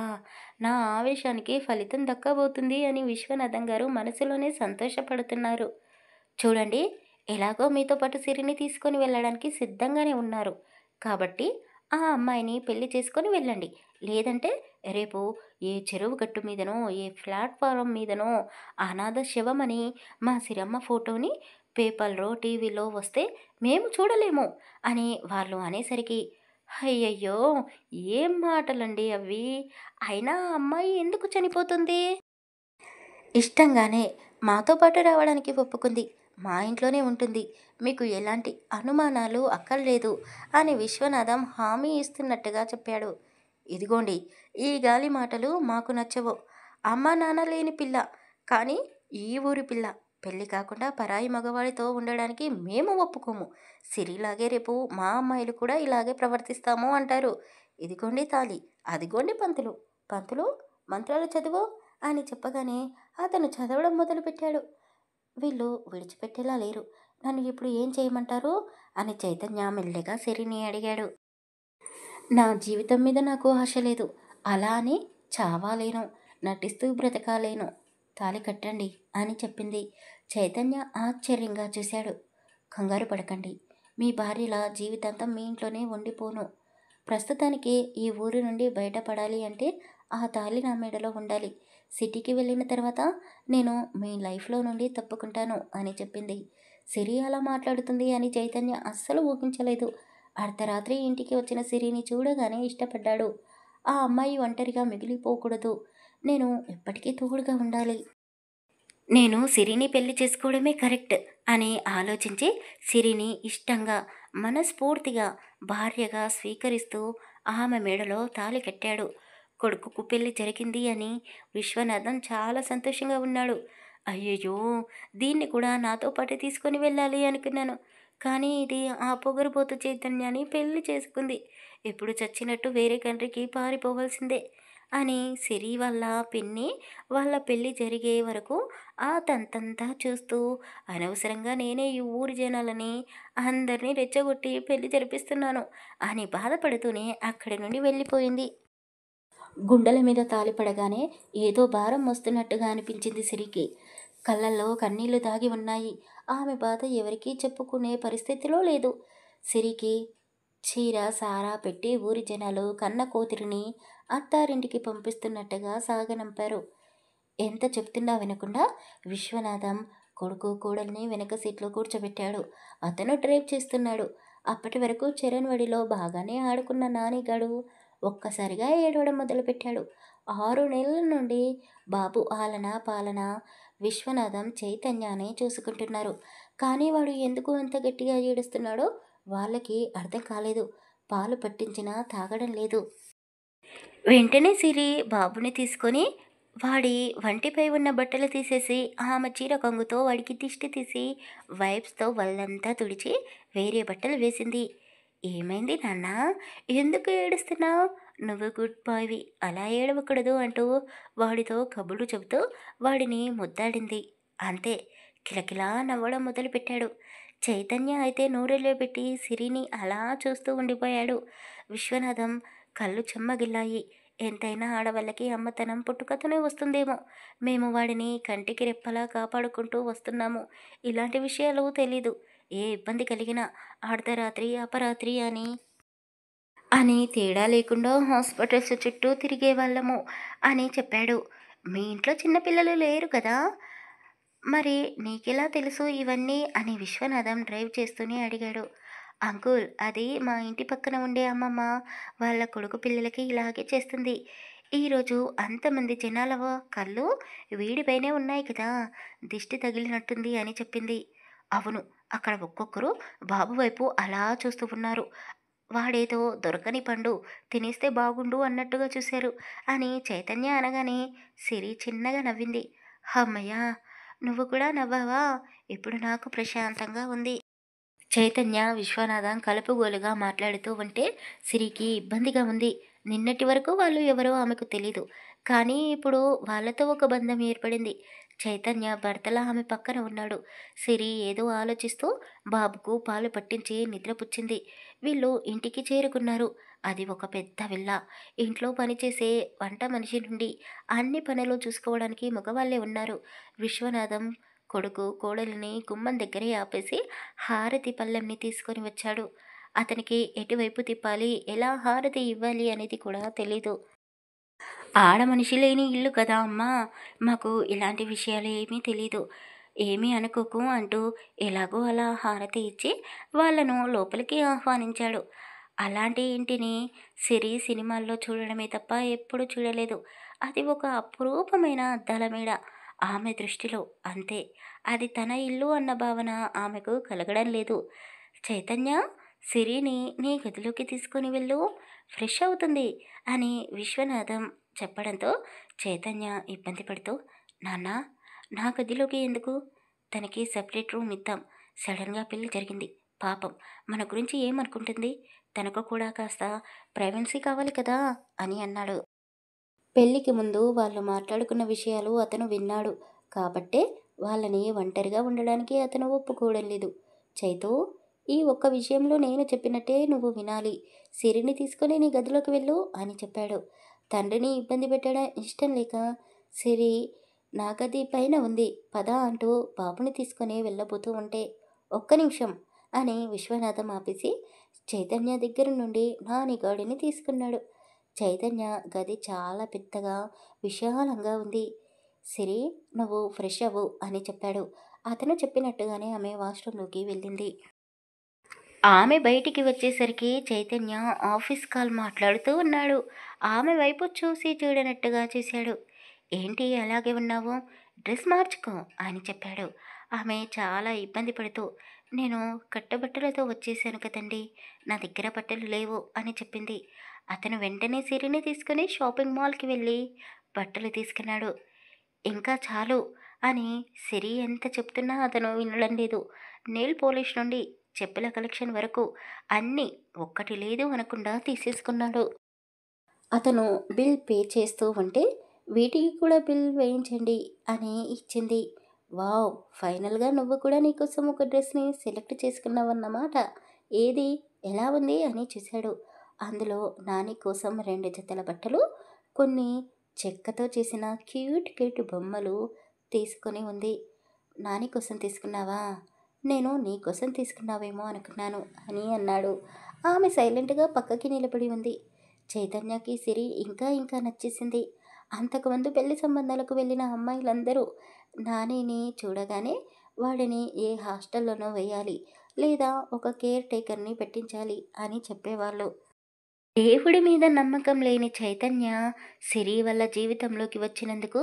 నా ఆవేశానికి ఫలితం దక్కబోతుంది అని విశ్వనాథం గారు మనసులోనే సంతోషపడుతున్నారు. చూడండి, ఎలాగో మీతో పాటు సిరిని తీసుకొని వెళ్ళడానికి సిద్ధంగానే ఉన్నారు. కాబట్టి ఆ అమ్మాయిని పెళ్లి చేసుకొని వెళ్ళండి. లేదంటే రేపు ఏ చెరువు గట్టు మీదనో, ఏ ప్లాట్ఫారం మీదనో అనాథ శవమని మా సిరమ్మ ఫోటోని పేపర్లో, టీవీలో వస్తే మేము చూడలేము అని వాళ్ళు అనేసరికి, అయ్యయ్యో! ఏం మాటలండి అవి! అయినా ఆ అమ్మాయి ఎందుకు చనిపోతుంది? ఇష్టంగానే మాతో పాటు రావడానికి ఒప్పుకుంది. మా ఇంట్లోనే ఉంటుంది. మీకు ఎలాంటి అనుమానాలు అక్కర్లేదు అని విశ్వనాథం హామీ ఇస్తున్నట్టుగా చెప్పాడు. ఇదిగోండి, ఈ గాలి మాటలు మాకు నచ్చవు. అమ్మా నాన్న లేని పిల్ల, కానీ ఈ ఊరి పిల్ల. పెళ్లి కాకుండా పరాయి మగవాడితో ఉండడానికి మేము ఒప్పుకోము. సిరిలాగే రేపు మా అమ్మాయిలు కూడా ఇలాగే ప్రవర్తిస్తాము అంటారు. ఇదిగోండి తాళి, అదిగోండి పంతులు. పంతులు, మంత్రాలు చదువు అని చెప్పగానే అతను చదవడం మొదలుపెట్టాడు. వీళ్ళు విడిచిపెట్టేలా లేరు. నన్ను ఇప్పుడు ఏం చేయమంటారు అని చైతన్య మెల్లగా సిరిని అడిగాడు. నా జీవితం మీద నాకు ఆశ లేదు. అలా అని చావాలేను, నటిస్తూ బ్రతకాలేను. తాళి కట్టండి అని చెప్పింది. చైతన్య ఆశ్చర్యంగా చూశాడు. కంగారు పడకండి. మీ భార్యల జీవితాంతం మీ ఇంట్లోనే ఉండిపోను. ప్రస్తుతానికి ఈ ఊరి నుండి బయటపడాలి అంటే ఆ తాళి నా మెడలో ఉండాలి. సిటీకి వెళ్ళిన తర్వాత నేను మీ లైఫ్లో నుండి తప్పుకుంటాను అని చెప్పింది. సిరి అలా మాట్లాడుతుంది అని చైతన్య అస్సలు ఊహించలేదు. అర్ధరాత్రి ఇంటికి వచ్చిన సిరిని చూడగానే ఇష్టపడ్డాడు. ఆ అమ్మాయి ఒంటరిగా మిగిలిపోకూడదు. నేను ఎప్పటికీ తోడుగా ఉండాలి. నేను సిరిని పెళ్లి చేసుకోవడమే కరెక్ట్ అని ఆలోచించి సిరిని ఇష్టంగా, మనస్ఫూర్తిగా భార్యగా స్వీకరిస్తూ ఆమె మెడలో తాళి కట్టాడు. కొడుకుకు పెళ్లి జరిగింది అని విశ్వనాథం చాలా సంతోషంగా ఉన్నాడు. అయ్యయ్యో, దీన్ని కూడా నాతో పాటు తీసుకొని వెళ్ళాలి అనుకున్నాను. కానీ ఇది ఆ పొగరుబోతు చైతన్యాన్ని పెళ్లి చేసుకుంది. ఇప్పుడు చచ్చినట్టు వేరే కంట్రీకి పారిపోవాల్సిందే అని సిరి వాళ్ళ పిన్ని వాళ్ళ పెళ్లి జరిగే వరకు ఆ తంతంతా చూస్తూ, అనవసరంగా నేనే ఈ ఊరి జనాలని అందరినీ రెచ్చగొట్టి పెళ్లి జరిపిస్తున్నాను అని బాధపడుతూనే అక్కడి నుండి వెళ్ళిపోయింది. గుండెల మీద తాళి పడగానే ఏదో భారం మోస్తున్నట్టుగా అనిపించింది సిరికి. కళ్ళల్లో కన్నీళ్లు దాగి ఉన్నాయి. ఆమె బాధ ఎవరికీ చెప్పుకునే పరిస్థితిలో లేదు. సిరికి చీర సారా పెట్టి ఊరి జనాలు కన్న కూతురిని అత్తారింటికి పంపిస్తున్నట్టుగా సాగనంపారు. ఎంత చెప్తున్నా వినకుండా విశ్వనాథం కొడుకు కోడల్ని వెనక సీట్లో కూర్చోబెట్టాడు. అతను డ్రైవ్ చేస్తున్నాడు. అప్పటి వరకు చరణ్ వడిలో బాగానే ఆడుకున్న నానిగాడు ఒక్కసారిగా ఏడవడం మొదలుపెట్టాడు. 6 నెలల నుండి బాబు ఆలన పాలన విశ్వనాథం చైతన్యాన్ని చూసుకుంటున్నారు. కానీ వాడు ఎందుకు అంత గట్టిగా ఏడుస్తున్నాడో వాళ్ళకి అర్థం కాలేదు. పాలు పట్టించినా తాగడం లేదు. వెంటనే సిరి బాబుని తీసుకొని వాడి వంటిపై ఉన్న బట్టలు తీసేసి ఆమె చీర కొంగుతో వాడికి దిష్టి తీసి వైప్స్తో వాళ్ళంతా తుడిచి వేరే బట్టలు వేసింది. ఏమైంది నాన్న, ఎందుకు ఏడుస్తున్నావు? నువ్వు గుడ్ బాయ్వి, అలా ఏడవకూడదు అంటూ వాడితో కబుర్లు చెబుతూ వాడిని ముద్దాడింది. అంతే, కిలకిలా నవ్వడం మొదలుపెట్టాడు. చైతన్య అయితే నోరెల్లో పెట్టి సిరిని అలా చూస్తూ ఉండిపోయాడు. విశ్వనాథం కళ్ళు చెమ్మగిల్లాయి. ఎంతైనా ఆడవాళ్ళకి అమ్మతనం పుట్టుకతోనే వస్తుందేమో. మేము వాడిని కంటికి రెప్పలా కాపాడుకుంటూ వస్తున్నాము. ఇలాంటి విషయాలు తెలీదు. ఏ ఇబ్బంది కలిగినా అర్ధరాత్రి అపరాత్రి అని తేడా లేకుండా హాస్పిటల్స్ చుట్టూ తిరిగేవాళ్ళము అని చెప్పాడు. మీ ఇంట్లో చిన్నపిల్లలు లేరు కదా, మరి నీకెలా తెలుసు ఇవన్నీ అని విశ్వనాథం డ్రైవ్ చేస్తూనే అడిగాడు. అంకుల్, అది మా ఇంటి పక్కన ఉండే అమ్మమ్మ వాళ్ళ కొడుకు పిల్లలకి ఇలాగే చేస్తుంది. ఈరోజు అంతమంది జనాల కళ్ళు వీడిపైనే ఉన్నాయి కదా, దిష్టి తగిలినట్టుంది అని చెప్పింది. అవును, అక్కడ ఒక్కొక్కరు బాబు వైపు అలా చూస్తూ ఉన్నారు. వాడేదో దొరకని పండు తినేస్తే బాగుండు అన్నట్టుగా చూశారు అని చైతన్య అనగానే సిరి చిన్నగా నవ్వింది. హమ్మయ్య! నువ్వు కూడా నవ్వావా? ఇప్పుడు నాకు ప్రశాంతంగా ఉంది. చైతన్య, విశ్వనాథం కలుపుగోలుగా మాట్లాడుతూ ఉంటే సిరికి ఇబ్బందిగా ఉంది. నిన్నటి వరకు వాళ్ళు ఎవరో ఆమెకు తెలీదు. కానీ ఇప్పుడు వాళ్ళతో ఒక బంధం ఏర్పడింది. చైతన్య భర్తలా ఆమె పక్కన ఉన్నాడు. సిరి ఏదో ఆలోచిస్తూ బాబుకు పాలు పట్టించి నిద్రపుచ్చింది. వీళ్ళు ఇంటికి చేరుకున్నారు. అది ఒక పెద్ద విల్లా. ఇంట్లో పనిచేసే వంట మనిషి నుండి అన్ని పనులు చూసుకోవడానికి మగవాళ్ళే ఉన్నారు. విశ్వనాథం కొడుకు కోడలిని గుమ్మం దగ్గరే ఆపేసి హారతి పళ్ళెంని తీసుకొని వచ్చాడు. అతనికి ఎటువైపు తిప్పాలి, ఎలా హారతి ఇవ్వాలి అనేది కూడా తెలీదు. ఆడమనిషి లేని ఇల్లు కదా అమ్మా! మాకు ఇలాంటి విషయాలు ఏమీ తెలీదు. ఏమీ అనుకోకు అంటూ ఎలాగో అలా హారతి ఇచ్చి వాళ్ళను లోపలికి ఆహ్వానించాడు. అలాంటి ఇంటిని సిరి సినిమాల్లో చూడడమే తప్ప ఎప్పుడూ చూడలేదు. అది ఒక అపురూపమైన అద్దాల మేడ. ఆమె దృష్టిలో అంతే. అది తన ఇల్లు అన్న భావన ఆమెకు కలగడం లేదు. చైతన్య, సిరిని నీ గదిలోకి తీసుకొని వెళ్ళు, ఫ్రెష్ అవుతుంది అని విశ్వనాథం చెప్పడంతో చైతన్య ఇబ్బంది పడుతూ, నాన్న, నా గదిలోకి ఎందుకు? తనకి సెపరేట్ రూమ్ ఇద్దాం. సడన్గా పెళ్లి జరిగింది. పాపం మన గురించి ఏమనుకుంటుంది? తనకు కూడా కాస్త ప్రైవెన్సీ కావాలి కదా అని అన్నాడు. పెళ్లికి ముందు వాళ్ళు మాట్లాడుకున్న విషయాలు అతను విన్నాడు. కాబట్టే వాళ్ళని ఒంటరిగా ఉండడానికి అతను ఒప్పుకోవడం లేదు. చైతూ, ఈ ఒక్క విషయంలో నేను చెప్పినట్టే నువ్వు వినాలి. సిరిని తీసుకొని నీ గదిలోకి వెళ్ళు అని చెప్పాడు. తండ్రిని ఇబ్బంది పెట్టడం ఇష్టం లేక సిరి నా గది పైన ఉంది పద అంటూ బాబుని తీసుకొని వెళ్ళబోతూ ఉంటే, ఒక్క నిమిషం అని విశ్వనాథం ఆపేసి చైతన్య దగ్గర నుండి నానిగాడిని తీసుకున్నాడు. చైతన్య గది చాలా పెద్దగా విశాలంగా ఉంది. సిరి, నువ్వు ఫ్రెష్ అవ్వు అని చెప్పాడు. అతను చెప్పినట్టుగానే ఆమె వాష్రూంలోకి వెళ్ళింది. ఆమె బయటికి వచ్చేసరికి చైతన్య ఆఫీస్ కాల్ మాట్లాడుతూ ఉన్నాడు. ఆమె వైపు చూసి చూడనట్టుగా చూశాడు. ఏంటి అలాగే ఉన్నావు? డ్రెస్ మార్చుకో అని చెప్పాడు. ఆమె చాలా ఇబ్బంది పడుతూ, నేను కట్టుబట్టలతో వచ్చేసాను కదండి, నా దగ్గర బట్టలు లేవు అని చెప్పింది. అతను వెంటనే సిరిని తీసుకుని షాపింగ్ మాల్కి వెళ్ళి బట్టలు తీసుకున్నాడు. ఇంకా చాలు అని సిరి ఎంత చెప్తున్నా అతను వినడం లేదు. నెయిల్ పాలిష్ నుండి చెప్పుల కలెక్షన్ వరకు అన్నీ ఒక్కటి లేదు అనకుండా తీసేసుకున్నాడు. అతను బిల్ పే చేస్తూ ఉంటే వీటికి కూడా బిల్ వేయించండి అని ఇచ్చింది. వావ్! ఫైనల్గా నువ్వు కూడా నీకోసం ఒక డ్రెస్ని సెలెక్ట్ చేసుకున్నావన్నమాట. ఏది, ఎలా ఉంది అని చూశాడు. అందులో నాని కోసం 2 జతల బట్టలు, కొన్ని చెక్కతో చేసిన క్యూట్ క్యూట్ బొమ్మలు తీసుకొని ఉంది. నాని కోసం తీసుకున్నావా? నేను నీ కోసం తీసుకున్నావేమో అనుకున్నాను అని అన్నాడు. ఆమె సైలెంట్గా పక్కకి నిలబడి ఉంది. చైతన్యకి సిరి ఇంకా ఇంకా నచ్చేసింది. అంతకుముందు పెళ్లి సంబంధాలకు వెళ్ళిన అమ్మాయిలందరూ నానిని చూడగానే వాడిని ఏ హాస్టల్లోనో వేయాలి, లేదా ఒక కేర్ టేకర్ని పెట్టించాలి అని చెప్పేవాళ్ళు. దేవుడి మీద నమ్మకం లేని చైతన్య సిరి వల్ల జీవితంలోకి వచ్చినందుకు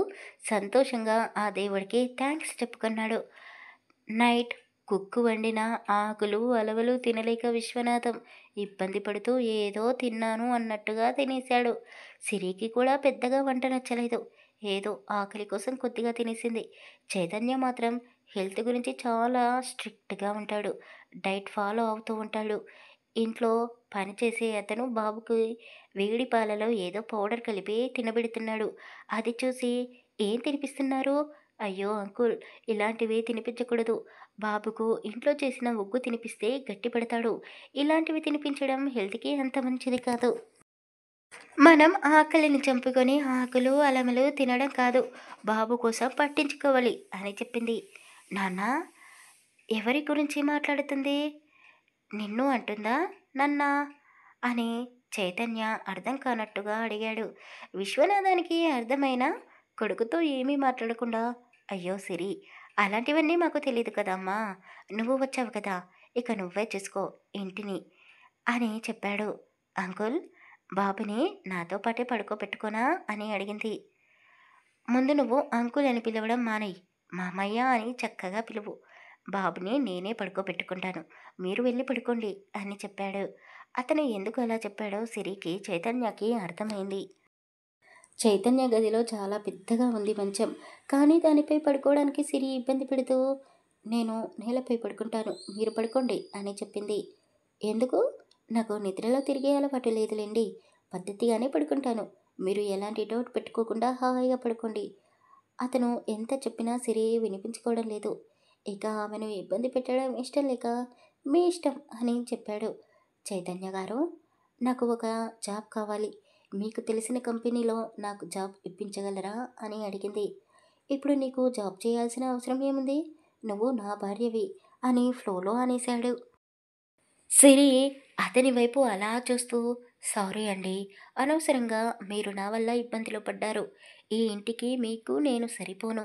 సంతోషంగా ఆ దేవుడికి థ్యాంక్స్ చెప్పుకున్నాడు. నైట్ కుక్కు వండిన ఆకులు అలవలు తినలేక విశ్వనాథం ఇబ్బంది పడుతూ ఏదో తిన్నాను అన్నట్టుగా తినేశాడు. సిరికి కూడా పెద్దగా వంట నచ్చలేదు. ఏదో ఆకలి కోసం కొద్దిగా తినేసింది. చైతన్య మాత్రం హెల్త్ గురించి చాలా స్ట్రిక్ట్గా ఉంటాడు. డైట్ ఫాలో అవుతూ ఉంటాడు. ఇంట్లో పనిచేసే అతను బాబుకి వేడి పాలలో ఏదో పౌడర్ కలిపి తినబెడుతున్నాడు. అది చూసి, ఏం తినిపిస్తున్నారు? అయ్యో అంకుల్, ఇలాంటివి తినిపించకూడదు. బాబుకు ఇంట్లో చేసిన ఉగ్గు తినిపిస్తే గట్టిపడతాడు. ఇలాంటివి తినిపించడం హెల్త్కి అంత మంచిది కాదు. మనం ఆకలిని చంపుకొని ఆకులు అలములు తినడం కాదు, బాబు కోసం పట్టించుకోవాలి అని చెప్పింది. నాన్న, ఎవరి గురించి మాట్లాడుతుంది? నిన్ను అంటుందా, నన్నా అని చైతన్య అర్థం కానట్టుగా అడిగాడు. విశ్వనాథానికి అర్థమైనా కొడుకుతో ఏమీ మాట్లాడకుండా, అయ్యో సిరి, అలాంటివన్నీ మాకు తెలియదు కదమ్మా, నువ్వు వచ్చావు కదా, ఇక నువ్వే చూసుకో ఇంటిని అని చెప్పాడు. అంకుల్, బాబుని నాతో పాటే పడుకోబెట్టుకోనా అని అడిగింది. ముందు నువ్వు అంకుల్ అని పిలవడం మానేయి, మామయ్య అని చక్కగా పిలువు. బాబుని నేనే పడుకోబెట్టుకుంటాను, మీరు వెళ్ళి పడుకోండి అని చెప్పాడు. అతను ఎందుకు అలా చెప్పాడో సిరికి చైతన్యకి అర్థమైంది. చైతన్య గదిలో చాలా పెద్దగా ఉంది మంచం. కానీ దానిపై పడుకోవడానికి సిరి ఇబ్బంది పెడుతూ, "నేను నేలపై పడుకుంటాను. మీరు పడుకోండి" అని చెప్పింది. "ఎందుకు? నాకు నిద్రలో తిరిగే అలవాటు లేదులెండి. పద్ధతిగానే పడుకుంటాను. మీరు ఎలాంటి డౌట్ పెట్టుకోకుండా హాయిగా పడుకోండి." అతను ఎంత చెప్పినా సిరి వినిపించుకోవడం లేదు. ఇక ఆమెను ఇబ్బంది పెట్టడం ఇష్టం లేక, "మీ ఇష్టం" అని చెప్పాడు. "చైతన్య గారు, నాకు ఒక జాబ్ కావాలి. మీకు తెలిసిన కంపెనీలో నాకు జాబ్ ఇప్పించగలరా?" అని అడిగింది. "ఇప్పుడు నీకు జాబ్ చేయాల్సిన అవసరం ఏముంది? నువ్వు నా భార్యవి" అని ఫ్లోలో అనేశాడు. సిరి అతని వైపు అలా చూస్తూ, "సారీ అండి. అనవసరంగా మీరు నా వల్ల ఇబ్బందిలో పడ్డారు. ఈ ఇంటికి మీకు నేను సరిపోను.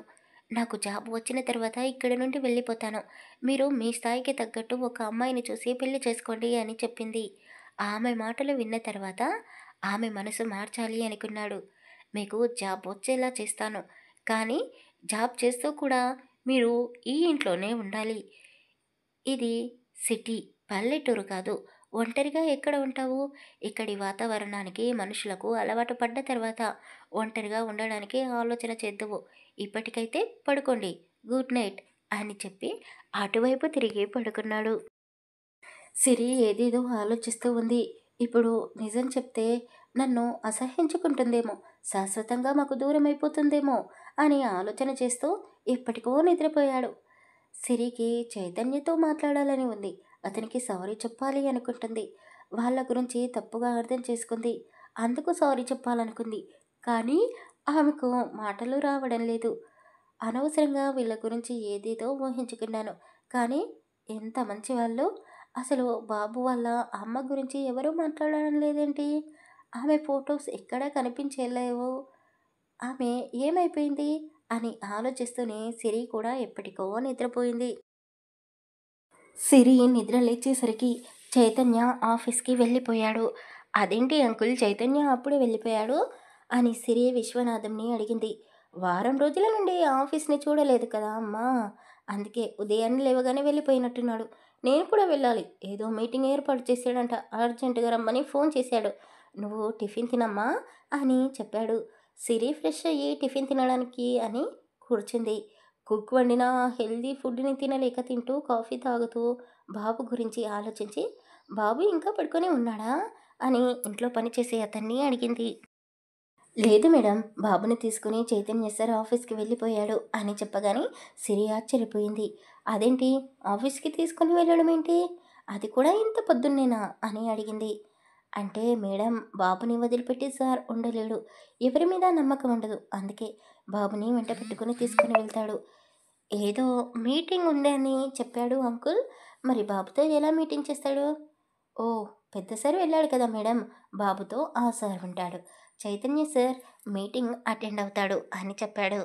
నాకు జాబ్ వచ్చిన తర్వాత ఇక్కడి నుండి వెళ్ళిపోతాను. మీరు మీ స్థాయికి తగ్గట్టు ఒక అమ్మాయిని చూసి పెళ్లి చేసుకోండి" అని చెప్పింది. ఆమె మాటలు విన్న తర్వాత ఆమె మనసు మార్చాలి అనుకున్నాడు. "మీకు జాబ్ వచ్చేలా చేస్తాను. కానీ జాబ్ చేస్తూ కూడా మీరు ఈ ఇంట్లోనే ఉండాలి. ఇది సిటీ, పల్లెటూరు కాదు. ఒంటరిగా ఎక్కడ ఉంటావు? ఇక్కడి వాతావరణానికి, మనుషులకు అలవాటు పడ్డ తర్వాత ఒంటరిగా ఉండడానికి ఆలోచన చేద్దువు. ఇప్పటికైతే పడుకోండి. గుడ్ నైట్" అని చెప్పి అటువైపు తిరిగి పడుకున్నాడు. సిరి ఏదేదో ఆలోచిస్తూ ఉంది. ఇప్పుడు నిజం చెప్తే నన్ను అసహ్యించుకుంటుందేమో, శాశ్వతంగా మాకు దూరం అయిపోతుందేమో అని ఆలోచన చేస్తూ ఎప్పటికో నిద్రపోయాడు. సిరికి చైతన్యతో మాట్లాడాలని ఉంది. అతనికి సారీ చెప్పాలి అనుకుంటుంది. వాళ్ళ గురించి తప్పుగా అర్థం చేసుకుంది. అందుకు సారీ చెప్పాలనుకుంది. కానీ ఆమెకు మాటలు రావడం లేదు. అనవసరంగా వీళ్ళ గురించి ఏదేదో ఊహించుకున్నాను. కానీ ఎంత మంచివాళ్ళు. అసలు బాబు వాళ్ళ అమ్మ గురించి ఎవరూ మాట్లాడడం లేదేంటి? ఆమె ఫొటోస్ ఎక్కడా కనిపించలేవు. ఆమె ఏమైపోయింది అని ఆలోచిస్తూనే సిరి కూడా ఎప్పటికో నిద్రపోయింది. సిరి నిద్ర లేచేసరికి చైతన్య ఆఫీస్కి వెళ్ళిపోయాడు. "అదేంటి అంకుల్, చైతన్య అప్పుడే వెళ్ళిపోయాడు" అని సిరి విశ్వనాథంని అడిగింది. "వారం రోజుల నుండి ఆఫీస్ని చూడలేదు కదా అమ్మా, అందుకే ఉదయాన్నే లేవగానే వెళ్ళిపోయినట్టున్నాడు. నేను కూడా వెళ్ళాలి. ఏదో మీటింగ్ ఏర్పాటు చేశాడంట, అర్జెంటుగా రమ్మని ఫోన్ చేశాడు. నువ్వు టిఫిన్ తినమ్మా" అని చెప్పాడు. సిరి ఫ్రెష్ అయ్యి టిఫిన్ తినడానికి అని కూర్చుంది. కుక్ వండిన హెల్దీ ఫుడ్‌ని తినలేక తింటూ, కాఫీ తాగుతూ, బాబు గురించి ఆలోచించి, "బాబు ఇంకా పడుకొనే ఉన్నాడా?" అని ఇంట్లో పని చేసే అతన్ని అడిగింది. "లేదు మేడం, బాబుని తీసుకుని చైతన్య సార్ ఆఫీస్‌కి వెళ్ళిపోయాడు" అని చెప్పగానే సిరి ఆశ్చర్యపోయింది. "అదేంటి, ఆఫీస్‌కి తీసుకొని వెళ్ళడం ఏంటి? అది కూడా ఇంత పొద్దున్నేనా?" అని అడిగింది. "అంటే మేడం, బాబుని వదిలిపెట్టి సార్ ఉండలేడు. ఎవరి మీద నమ్మకం ఉండదు. అందుకే బాబుని వెంట పెట్టుకుని తీసుకొని వెళ్తాడు. ఏదో మీటింగ్ ఉందని చెప్పాడు అంకుల్. మరి బాబుతో ఎలా మీటింగ్ చేస్తాడు?" "ఓహ్! పెద్ద సార్ వెళ్ళాడు కదా మేడం, బాబుతో ఆ సార్ ఉంటాడు. చైతన్య సార్ మీటింగ్ అటెండ్ అవుతాడు" అని చెప్పాడు.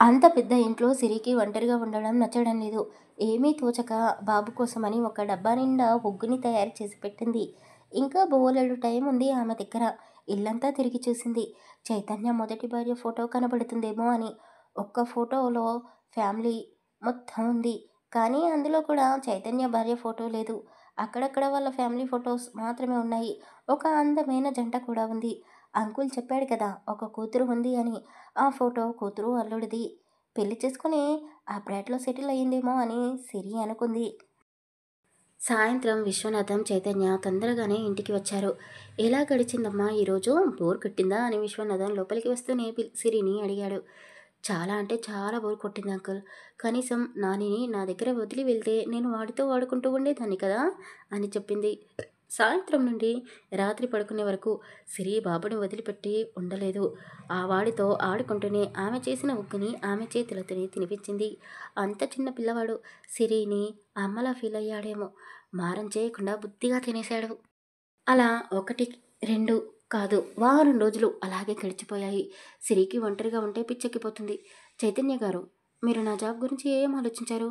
అంత పెద్ద ఇంట్లో సిరికి ఒంటరిగా ఉండడం నచ్చడం లేదు. ఏమీ తోచక బాబు కోసమని ఒక డబ్బా నిండా ఉగ్గుని తయారు చేసి పెట్టింది. ఇంకా బోలెడు టైం ఉంది ఆమె దగ్గర. ఇల్లంతా తిరిగి చూసింది. చైతన్య మొదటి భార్య ఫోటో కనబడుతుందేమో అని. ఒక్క ఫోటోలో ఫ్యామిలీ మొత్తం ఉంది. కానీ అందులో కూడా చైతన్య భార్య ఫోటో లేదు. అక్కడక్కడ వాళ్ళ ఫ్యామిలీ ఫొటోస్ మాత్రమే ఉన్నాయి. ఒక అందమైన జంట కూడా ఉంది. అంకుల్ చెప్పాడు కదా ఒక కూతురు ఉంది అని. ఆ ఫోటో కూతురు అల్లుడిది. పెళ్లి చేసుకుని అప్రాట్‌లో సెటిల్ అయ్యిందేమో అని సిరి అనుకుంది. సాయంత్రం విశ్వనాథం, చైతన్య తొందరగానే ఇంటికి వచ్చారు. "ఎలా గడిచిందమ్మా ఈరోజు? బోర్ కొట్టిందా?" అని విశ్వనాథం లోపలికి వస్తూనే సిరిని అడిగాడు. "చాలా అంటే చాలా బోర్ కొట్టింది అంకుల్. కనీసం నానిని నా దగ్గర వదిలి వెళ్తే నేను వాడితో ఆడుకుంటూ ఉండేదాన్ని కదా" అని చెప్పింది. సాయంత్రం నుండి రాత్రి పడుకునే వరకు సిరి బాబుని వదిలిపెట్టి ఉండలేదు. ఆ వాడితో ఆడుకుంటూనే ఆమె చేసిన ఉగ్గుని ఆమె చేతులతోనే తినిపించింది. అంత చిన్న పిల్లవాడు సిరిని అమ్మలా ఫీల్ అయ్యాడేమో. మారం చేయకుండా బుద్ధిగా తినేశాడు. అలా 1, 2 కాదు, వారం రోజులు అలాగే గడిచిపోయాయి. సిరికి ఒంటరిగా ఉంటే పిచ్చెక్కిపోతుంది. "చైతన్య గారు, మీరు నా జాబ్ గురించి ఏం ఆలోచించారు?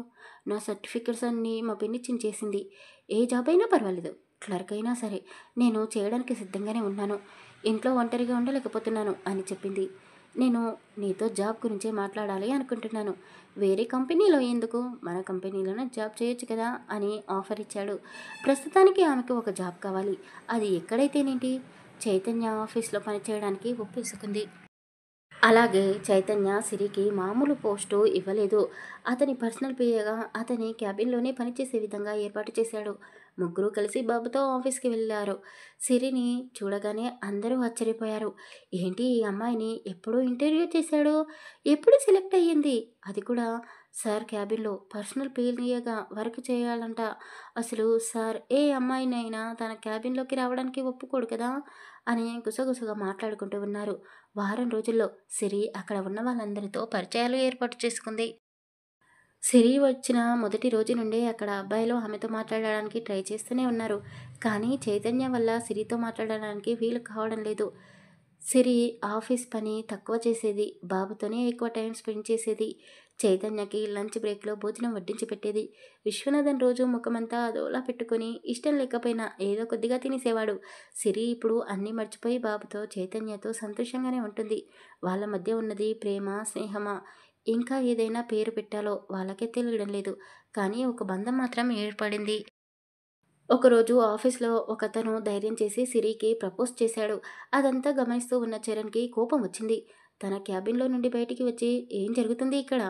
నా సర్టిఫికెట్స్ అన్నీ మా పిన్ని చించేసింది. ఏ జాబ్ అయినా పర్వాలేదు, క్లర్క్ అయినా సరే నేను చేయడానికి సిద్ధంగానే ఉన్నాను. ఇంట్లో ఒంటరిగా ఉండలేకపోతున్నాను" అని చెప్పింది. "నేను నీతో జాబ్ గురించే మాట్లాడాలి అనుకుంటున్నాను. వేరే కంపెనీలో ఎందుకు? మన కంపెనీలోనే జాబ్ చేయొచ్చు కదా" అని ఆఫర్ ఇచ్చాడు. ప్రస్తుతానికి ఆమెకు ఒక జాబ్ కావాలి. అది ఎక్కడైతేనేంటి? చైతన్య ఆఫీస్లో పనిచేయడానికి ఒప్పేసుకుంది. అలాగే చైతన్య సిరికి మామూలు పోస్టు ఇవ్వలేదు. అతని పర్సనల్ పిఏగా అతని క్యాబిన్‌లోనే పనిచేసే విధంగా ఏర్పాటు చేశాడు. ముగ్గురు కలిసి బాబుతో ఆఫీస్‌కి వెళ్లారు. సిరిని చూడగానే అందరూ ఆశ్చర్యపోయారు. ఏంటి ఈ అమ్మాయిని ఎప్పుడో ఇంటర్వ్యూ చేశాడు. ఎప్పుడు సెలెక్ట్ అయ్యింది. అది కూడా సార్ క్యాబిన్‌లో పర్సనల్ పిఏగా వర్క్ చేయాలంట. అసలు సార్ ఏ అమ్మాయినైనా తన క్యాబిన్‌లోకి రావడానికి ఒప్పుకోడు కదా! అని గుసగుసగా మాట్లాడుకుంటూ ఉన్నారు. వారం రోజుల్లో సిరి అక్కడ ఉన్న వాళ్ళందరితో పరిచయాలు ఏర్పాటు చేసుకుంది. సిరి వచ్చిన మొదటి రోజు నుండే అక్కడ అబ్బాయిలు ఆమెతో మాట్లాడడానికి ట్రై చేస్తూనే ఉన్నారు. కానీ చైతన్య వల్ల సిరితో మాట్లాడడానికి వీలు కావడం లేదు. సిరి ఆఫీస్ పని తక్కువ చేసేది. బాబుతోనే ఎక్కువ టైం స్పెండ్ చేసేది. చైతన్యకి లంచ్ బ్రేక్‌లో భోజనం వడ్డించి పెట్టేది. విశ్వనాథన్ రోజు ముఖమంతా అదోలా పెట్టుకొని ఇష్టం లేకపోయినా ఏదో కొద్దిగా తినేసేవాడు. సిరి ఇప్పుడు అన్నీ మర్చిపోయి బాబుతో, చైతన్యతో సంతోషంగానే ఉంటుంది. వాళ్ళ మధ్య ఉన్నది ప్రేమ, స్నేహమా? ఇంకా ఏదైనా పేరు పెట్టాలో వాళ్ళకే తెలియడం లేదు. కానీ ఒక బంధం మాత్రం ఏర్పడింది. ఒకరోజు ఆఫీస్‌లో ఒకతను ధైర్యం చేసి సిరికి ప్రపోజ్ చేశాడు. అదంతా గమనిస్తూ ఉన్న చరణ్‌కి కోపం వచ్చింది. తన క్యాబిన్‌లో నుండి బయటికి వచ్చి ఏం జరుగుతుంది ఇక్కడ?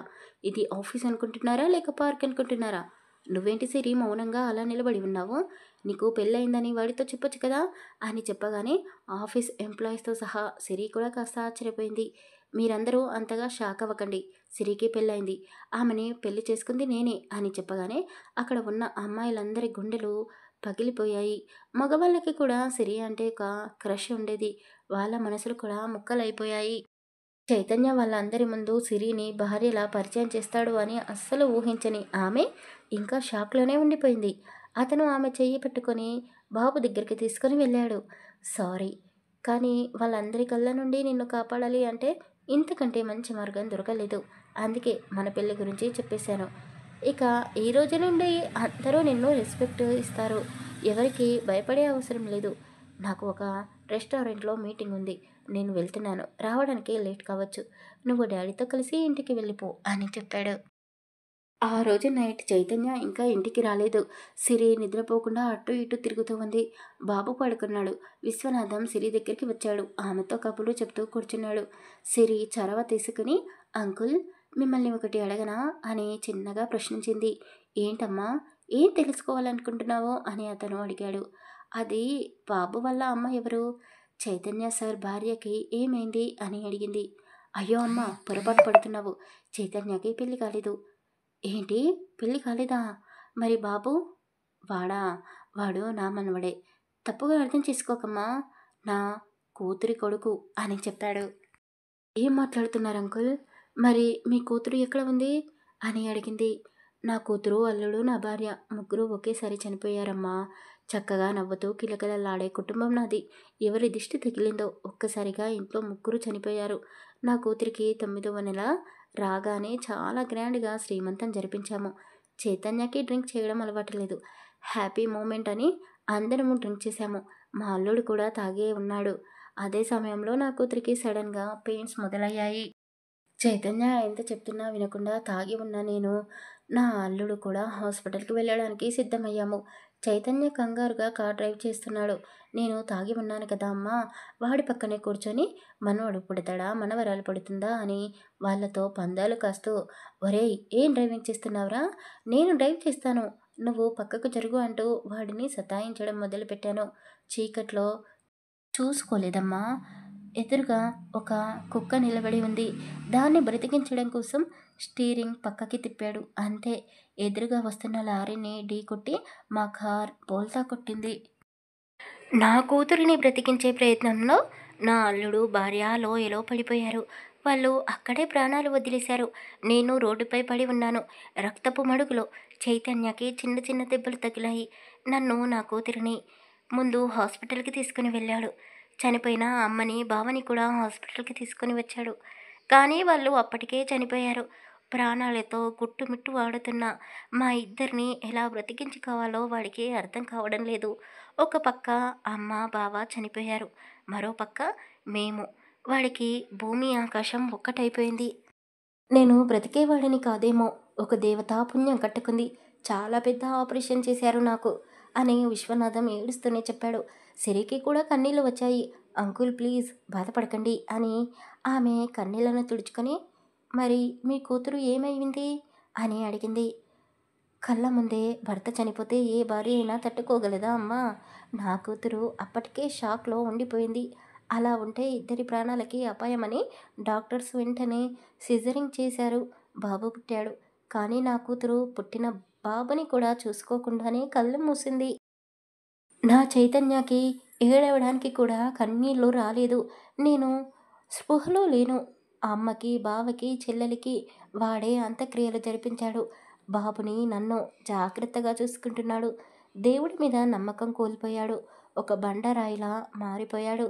ఇది ఆఫీస్ అనుకుంటున్నారా? లేక పార్క్ అనుకుంటున్నారా? నువ్వేంటి సిరి మౌనంగా అలా నిలబడి ఉన్నావు? నీకు పెళ్లయిందని వాడితో చెప్పొచ్చు కదా! అని చెప్పగానే ఆఫీస్ ఎంప్లాయీస్‌తో సహా సిరి కూడా కాస్త ఆశ్చర్యపోయింది. మీరందరూ అంతగా షాక్ అవ్వకండి. సిరికి పెళ్లయింది. ఆమెని పెళ్లి చేసుకుంది నేనే అని చెప్పగానే అక్కడ ఉన్న అమ్మాయిలందరి గుండెలు పగిలిపోయాయి. మగవాళ్ళకి కూడా సిరి అంటే ఒక క్రష్ ఉండేది. వాళ్ళ మనసులు కూడా ముక్కలైపోయాయి. చైతన్య వాళ్ళందరి ముందు సిరిని భార్యలా పరిచయం చేస్తాడు అని అస్సలు ఊహించని ఆమె ఇంకా షాక్‌లోనే ఉండిపోయింది. అతను ఆమె చెయ్యి పట్టుకొని బాబు దగ్గరికి తీసుకొని వెళ్ళాడు. సారీ. కానీ వాళ్ళందరి కళ్ళ నుండి నిన్ను కాపాడాలి అంటే ఇంతకంటే మంచి మార్గం దొరకలేదు. అందుకే మన పెళ్లి గురించి చెప్పేశాను. ఇక ఈ రోజు నుండి అందరూ నిన్ను రెస్పెక్ట్ ఇస్తారు. ఎవరికీ భయపడే అవసరం లేదు. నాకు ఒక రెస్టారెంట్‌లో మీటింగ్ ఉంది. నేను వెళ్తున్నాను. రావడానికి లేట్ కావచ్చు. నువ్వు డ్యాడీతో కలిసి ఇంటికి వెళ్ళిపో అని చెప్పాడు. ఆ రోజు నైట్ చైతన్య ఇంకా ఇంటికి రాలేదు. సిరి నిద్రపోకుండా అటు ఇటు తిరుగుతూ ఉంది. బాబు పడుకున్నాడు. విశ్వనాథం సిరి దగ్గరికి వచ్చాడు. ఆమెతో కబుర్లు చెప్తూ కూర్చున్నాడు. సిరి చొరవ తీసుకుని అంకుల్ మిమ్మల్ని ఒకటి అడగనా అని చిన్నగా ప్రశ్నించింది. ఏంటమ్మా? ఏం తెలుసుకోవాలనుకుంటున్నావో అని అతను అడిగాడు. అది బాబు వాళ్ళ అమ్మ ఎవరు? చైతన్య సార్ భార్యకి ఏమైంది అని అడిగింది. అయ్యో అమ్మ పొరపాటు పడుతున్నావు. చైతన్యకి పెళ్లి కాలేదు. ఏంటి? పెళ్లి కాలేదా? మరి బాబు? వాడా? వాడు నా మనవడే. తప్పుగా అర్థం చేసుకోకమ్మా. నా కూతురి కొడుకు అని చెప్పాడు. ఏం మాట్లాడుతున్నారు అంకుల్? మరి మీ కూతురు ఎక్కడ ఉంది? అని అడిగింది. నా కూతురు, అల్లుడు, నా భార్య ముగ్గురు ఒకేసారి చనిపోయారమ్మా. చక్కగా నవ్వుతూ కిలకిలలాడే కుటుంబం నాది. ఎవరి దిష్టి తగిలిందో ఒక్కసారిగా ఇంట్లో ముగ్గురు చనిపోయారు. నా కూతురికి 9వ నెల రాగానే చాలా గ్రాండ్‌గా శ్రీమంతం జరిపించాము. చైతన్యకి డ్రింక్ చేయడం అలవాటు లేదు. హ్యాపీ మూమెంట్ అని అందరము డ్రింక్ చేశాము. మా అల్లుడు కూడా తాగే ఉన్నాడు. అదే సమయంలో నా కూతురికి సడన్‌గా పెయిన్స్ మొదలయ్యాయి. చైతన్య ఎంత చెప్తున్నా వినకుండా తాగి ఉన్న నేను, నా అల్లుడు కూడా హాస్పిటల్‌కి వెళ్ళడానికి సిద్ధమయ్యాము. చైతన్య కంగారుగా కార్ డ్రైవ్ చేస్తున్నాడు. నేను తాగి ఉన్నాను కదా అమ్మా! వాడి పక్కనే కూర్చొని మనవడు పుడతాడా? మనవరాలు పుడుతుందా? అని వాళ్ళతో పందాలు కాస్తూ, ఒరేయ్! ఏం డ్రైవింగ్ చేస్తున్నావురా? నేను డ్రైవ్ చేస్తాను. నువ్వు పక్కకు జరుగు అంటూ వాడిని సతాయించడం మొదలుపెట్టాను. చీకట్లో చూసుకోలేదమ్మా. ఎదురుగా ఒక కుక్క నిలబడి ఉంది. దాన్ని బ్రతికించడం కోసం స్టీరింగ్ పక్కకి తిప్పాడు. అంతే. ఎదురుగా వస్తున్న లారీని ఢీకొట్టి మా కార్ బోల్తా కొట్టింది. నా కూతురిని బ్రతికించే ప్రయత్నంలో నా అల్లుడు, భార్య లోయలో పడిపోయారు. వాళ్ళు అక్కడే ప్రాణాలు వదిలేశారు. నేను రోడ్డుపై పడి ఉన్నాను. రక్తపు మడుగులో. చైతన్యకి చిన్న చిన్న దెబ్బలు తగిలాయి. నన్ను, నా కూతురిని ముందు హాస్పిటల్‌కి తీసుకుని వెళ్ళాడు. చనిపోయిన అమ్మని, బావని కూడా హాస్పిటల్‌కి తీసుకొని వచ్చాడు. కానీ వాళ్ళు అప్పటికే చనిపోయారు. ప్రాణాలతో గుట్టుమిట్టు ఆడుతున్న మా ఇద్దరిని ఎలా బ్రతికించుకోవాలో వాడికి అర్థం కావడం లేదు. ఒక పక్క అమ్మ, బావ చనిపోయారు. మరో పక్క మేము. వాడికి భూమి, ఆకాశం ఒక్కటైపోయింది. నేను బ్రతికేవాడిని కాదేమో. ఒక దేవత పుణ్యం కట్టుకుంది. చాలా పెద్ద ఆపరేషన్ చేశారు నాకు. అని విశ్వనాథం ఏడుస్తూనే చెప్పాడు. సిరికి కూడా కన్నీళ్ళు వచ్చాయి. అంకుల్ ప్లీజ్ బాధపడకండి అని ఆమె కన్నీళ్లను తుడుచుకొని, మరి మీ కూతురు ఏమైంది అని అడిగింది. కళ్ళ ముందే భర్త చనిపోతే ఏ భార్య అయినా తట్టుకోగలదా అమ్మా? నా కూతురు అప్పటికే షాక్లో ఉండిపోయింది. అలా ఉంటే ఇద్దరి ప్రాణాలకి అపాయమని డాక్టర్స్ వెంటనే సిజరింగ్ చేశారు. బాబు పుట్టాడు. కానీ నా కూతురు పుట్టిన బాబుని కూడా చూసుకోకుండానే కళ్ళు మూసింది. నా చైతన్యకి ఏడవడానికి కూడా కన్నీళ్ళు రాలేదు. నేను స్పృహలో లేను. అమ్మకి, బావకి, చెల్లెలికి వాడే అంత్యక్రియలు జరిపించాడు. బాబుని, నన్ను జాగ్రత్తగా చూసుకుంటున్నాడు. దేవుడి మీద నమ్మకం కోల్పోయాడు. ఒక బండరాయిలా మారిపోయాడు.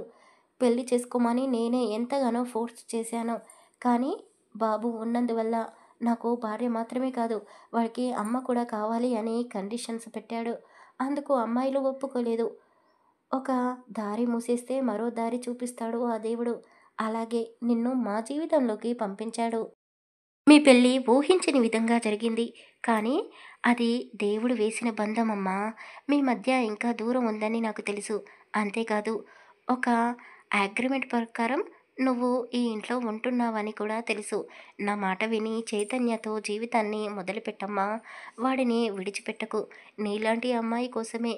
పెళ్లి చేసుకోమని నేనే ఎంతగానో ఫోర్స్ చేశాను. కానీ బాబు ఉన్నందువల్ల నాకు భార్య మాత్రమే కాదు, వాడికి అమ్మ కూడా కావాలి అని కండిషన్స్ పెట్టాడు. అందుకు అమ్మాయిలు ఒప్పుకోలేదు. ఒక దారి మూసేస్తే మరో దారి చూపిస్తాడు ఆ దేవుడు. అలాగే నిన్ను మా జీవితంలోకి పంపించాడు. మీ పెళ్ళి ఊహించని విధంగా జరిగింది. కానీ అది దేవుడు వేసిన బంధమమ్మా. మీ మధ్య ఇంకా దూరం ఉందని నాకు తెలుసు. అంతేకాదు, ఒక అగ్రిమెంట్ ప్రకారం నువ్వు ఈ ఇంట్లో ఉంటున్నావని కూడా తెలుసు. నా మాట విని చైతన్యతో జీవితాన్ని మొదలుపెట్టమ్మా. వాడిని విడిచిపెట్టకు. నీలాంటి అమ్మాయి కోసమే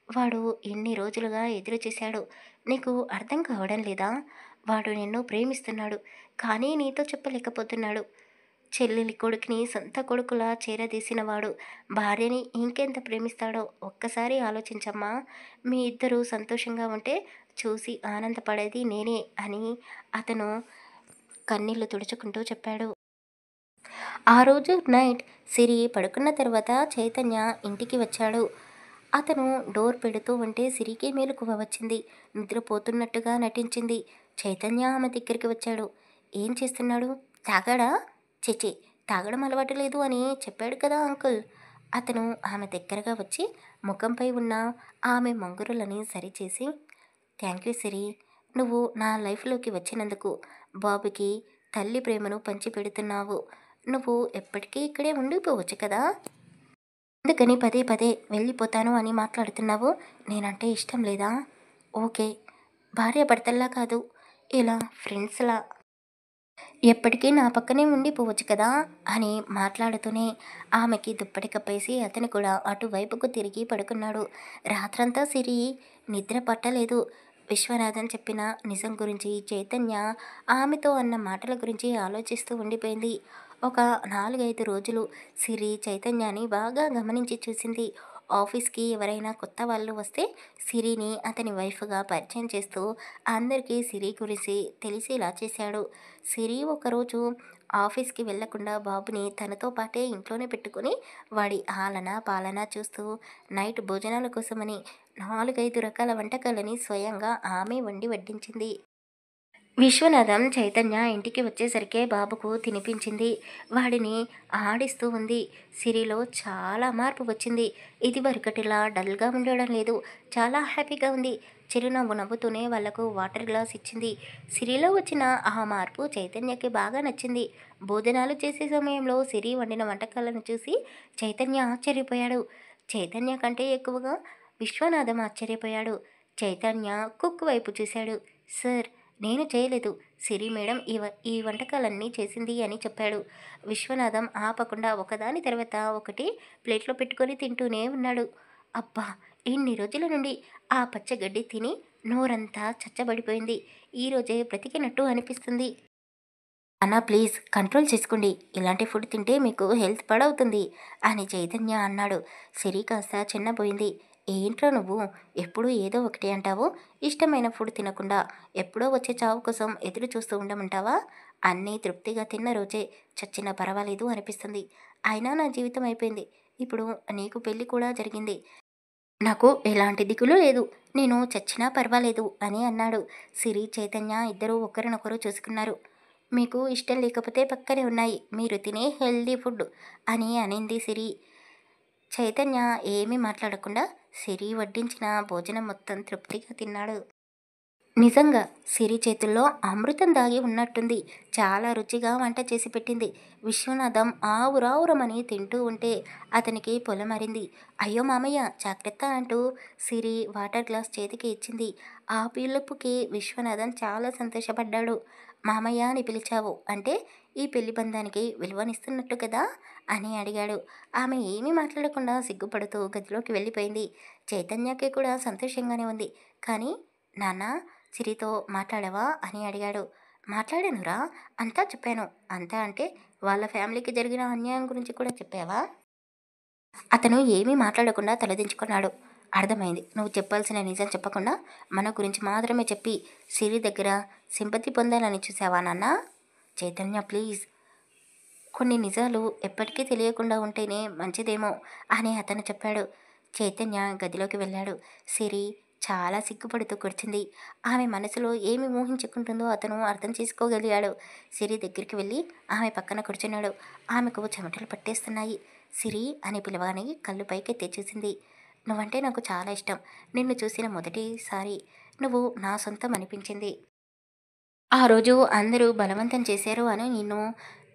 వాడు ఎన్ని రోజులుగా ఎదురు చూశాడు. నీకు అర్థం కావడం లేదా? వాడు నిన్ను ప్రేమిస్తున్నాడు. కానీ నీతో చెప్పలేకపోతున్నాడు. చెల్లెలి కొడుకుని సొంత కొడుకులా చేరదీసినవాడు భార్యని ఇంకెంత ప్రేమిస్తాడో ఒక్కసారి ఆలోచించమ్మా. మీ ఇద్దరూ సంతోషంగా ఉంటే చూసి ఆనందపడేది నేనే అని అతను కన్నీళ్లు తుడుచుకుంటూ చెప్పాడు. ఆ రోజు నైట్ సిరి పడుకున్న తర్వాత చైతన్య ఇంటికి వచ్చాడు. అతను డోర్ పెడుతూ ఉంటే సిరికి మెలకువ వచ్చింది. నిద్రపోతున్నట్టుగా నటించింది. చైతన్య ఆమె దగ్గరికి వచ్చాడు. ఏం చేస్తున్నాడు? తాగాడా? చిచి, తాగడం అలవాటు లేదు అని చెప్పాడు కదా అంకుల్. అతను ఆమె దగ్గరగా వచ్చి ముఖంపై ఉన్న ఆమె మంగురులని సరిచేసి, థ్యాంక్ యూ సిరి, నువ్వు నా లైఫ్లోకి వచ్చినందుకు. బాబుకి తల్లి ప్రేమను పంచిపెడుతున్నావు. నువ్వు ఎప్పటికీ ఇక్కడే ఉండిపోవచ్చు కదా. అందుకని పదే పదే వెళ్ళిపోతాను అని మాట్లాడుతున్నావు. నేనంటే ఇష్టం లేదా? ఓకే, భార్యాభర్తల్లా కాదు, ఇలా ఫ్రెండ్స్లా ఎప్పటికీ నా పక్కనే ఉండిపోవచ్చు కదా అని మాట్లాడుతూనే ఆమెకి దుప్పటి కప్పేసి అతను కూడా అటువైపుకు తిరిగి పడుకున్నాడు. రాత్రంతా సిరి నిద్ర పట్టలేదు. విశ్వనాథన్ చెప్పిన నిజం గురించి, చైతన్య ఆమెతో అన్న మాటల గురించి ఆలోచిస్తూ ఉండిపోయింది. ఒక 4-5 రోజులు సిరి చైతన్యాన్ని బాగా గమనించి చూసింది. ఆఫీస్కి ఎవరైనా కొత్త వాళ్ళు వస్తే సిరిని అతని వైఫ్గా పరిచయం చేస్తూ అందరికీ సిరి గురించి తెలిసేలా చేశాడు. సిరి ఒకరోజు ఆఫీస్కి వెళ్లకుండా బాబుని తనతో పాటే ఇంట్లోనే పెట్టుకుని వాడి ఆలన పాలన చూస్తూ నైట్ భోజనాల కోసమని 4-5 రకాల వంటకాలని స్వయంగా ఆమె వండి వడ్డించింది. విశ్వనాథం చైతన్య ఇంటికి వచ్చేసరికే బాబుకు తినిపించింది. వాడిని ఆడిస్తూ ఉంది. సిరిలో చాలా మార్పు వచ్చింది. ఇదివరకటిలా డల్గా ఉండడం లేదు. చాలా హ్యాపీగా ఉంది. చిరునవ్వు నవ్వుతూనే వాళ్లకు వాటర్ గ్లాస్ ఇచ్చింది. సిరిలో వచ్చిన ఆ మార్పు చైతన్యకి బాగా నచ్చింది. భోజనాలు చేసే సమయంలో సిరి వండిన వంటకాలను చూసి చైతన్య ఆశ్చర్యపోయాడు. చైతన్య కంటే ఎక్కువగా విశ్వనాథం ఆశ్చర్యపోయాడు. చైతన్య కుక్ వైపు చూశాడు. సార్, నేను చేయలేదు. సిరి మేడం ఈ వంటకాలన్నీ చేసింది అని చెప్పాడు. విశ్వనాథం ఆపకుండా ఒకదాని తర్వాత ఒకటి ప్లేట్లో పెట్టుకొని తింటూనే ఉన్నాడు. అబ్బా, ఇన్ని రోజుల నుండి ఆ పచ్చగడ్డి తిని నోరంతా చచ్చబడిపోయింది. ఈరోజే బ్రతికినట్టు అనిపిస్తుంది. అన్నా ప్లీజ్ కంట్రోల్ చేసుకోండి. ఇలాంటి ఫుడ్ తింటే మీకు హెల్త్ పాడవుతుంది అని చైతన్య అన్నాడు. సిరి కాస్త చిన్నపోయింది. ఏంట్రా నువ్వు ఎప్పుడూ ఏదో ఒకటి అంటావు? ఇష్టమైన ఫుడ్ తినకుండా ఎప్పుడో వచ్చే చావు కోసం ఎదురు చూస్తూ ఉండమంటావా? అన్నీ తృప్తిగా తిన్న రోజే చచ్చినా పర్వాలేదు అనిపిస్తుంది. అయినా నా జీవితం అయిపోయింది. ఇప్పుడు నీకు పెళ్ళి కూడా జరిగింది. నాకు ఎలాంటి దిగులు లేదు. నేను చచ్చినా పర్వాలేదు అని అన్నాడు. సిరి చైతన్య ఇద్దరూ ఒకరినొకరు చూసుకున్నారు. మీకు ఇష్టం లేకపోతే పక్కనే ఉన్నాయి, మీరు తినే హెల్దీ ఫుడ్ అని అనింది సిరి. చైతన్య ఏమీ మాట్లాడకుండా సిరి వడ్డించిన భోజనం మొత్తం తృప్తిగా తిన్నాడు. నిజంగా సిరి చేతుల్లో అమృతం దాగి ఉన్నట్టుంది. చాలా రుచిగా వంట చేసి పెట్టింది. విశ్వనాథం ఆవురావురమని తింటూ ఉంటే అతనికి పొలమరింది. అయ్యో మామయ్య జాగ్రత్త అంటూ సిరి వాటర్ గ్లాస్ చేతికి ఇచ్చింది. ఆ పిలుపుకి విశ్వనాథం చాలా సంతోషపడ్డాడు. మామయ్య అని పిలిచావు అంటే ఈ పెళ్లి బంధానికి విలువనిస్తున్నట్టు కదా అని అడిగాడు. ఆమె ఏమీ మాట్లాడకుండా సిగ్గుపడుతూ గదిలోకి వెళ్ళిపోయింది. చైతన్యకి కూడా సంతోషంగానే ఉంది. కానీ నాన్న సిరితో మాట్లాడావా అని అడిగాడు. మాట్లాడానురా, అంతా చెప్పాను. అంతా అంటే వాళ్ళ ఫ్యామిలీకి జరిగిన అన్యాయం గురించి కూడా చెప్పావా? అతను ఏమీ మాట్లాడకుండా తలదించుకున్నాడు. అర్థమైంది, నువ్వు చెప్పాల్సిన నిజం చెప్పకుండా మన గురించి మాత్రమే చెప్పి సిరి దగ్గర సింపతి పొందాలని చూసావా నాన్న? చైతన్య ప్లీజ్, కొన్ని నిజాలు ఎప్పటికీ తెలియకుండా ఉంటేనే మంచిదేమో అని అతను చెప్పాడు. చైతన్య గదిలోకి వెళ్ళాడు. సిరి చాలా సిగ్గుపడుతూ కూర్చుంది. ఆమె మనసులో ఏమి ఊహించుకుంటుందో అతను అర్థం చేసుకోగలిగాడు. సిరి దగ్గరికి వెళ్ళి ఆమె పక్కన కూర్చున్నాడు. ఆమెకు చెమటలు పట్టేస్తున్నాయి. సిరి అని పిలవగానే కళ్ళు పైకెత్తి చూసింది. నువ్వంటే నాకు చాలా ఇష్టం. నిన్ను చూసిన మొదటిసారి నువ్వు నా సొంతం అనిపించింది. ఆ రోజు అందరూ బలవంతం చేశారు అని నిన్ను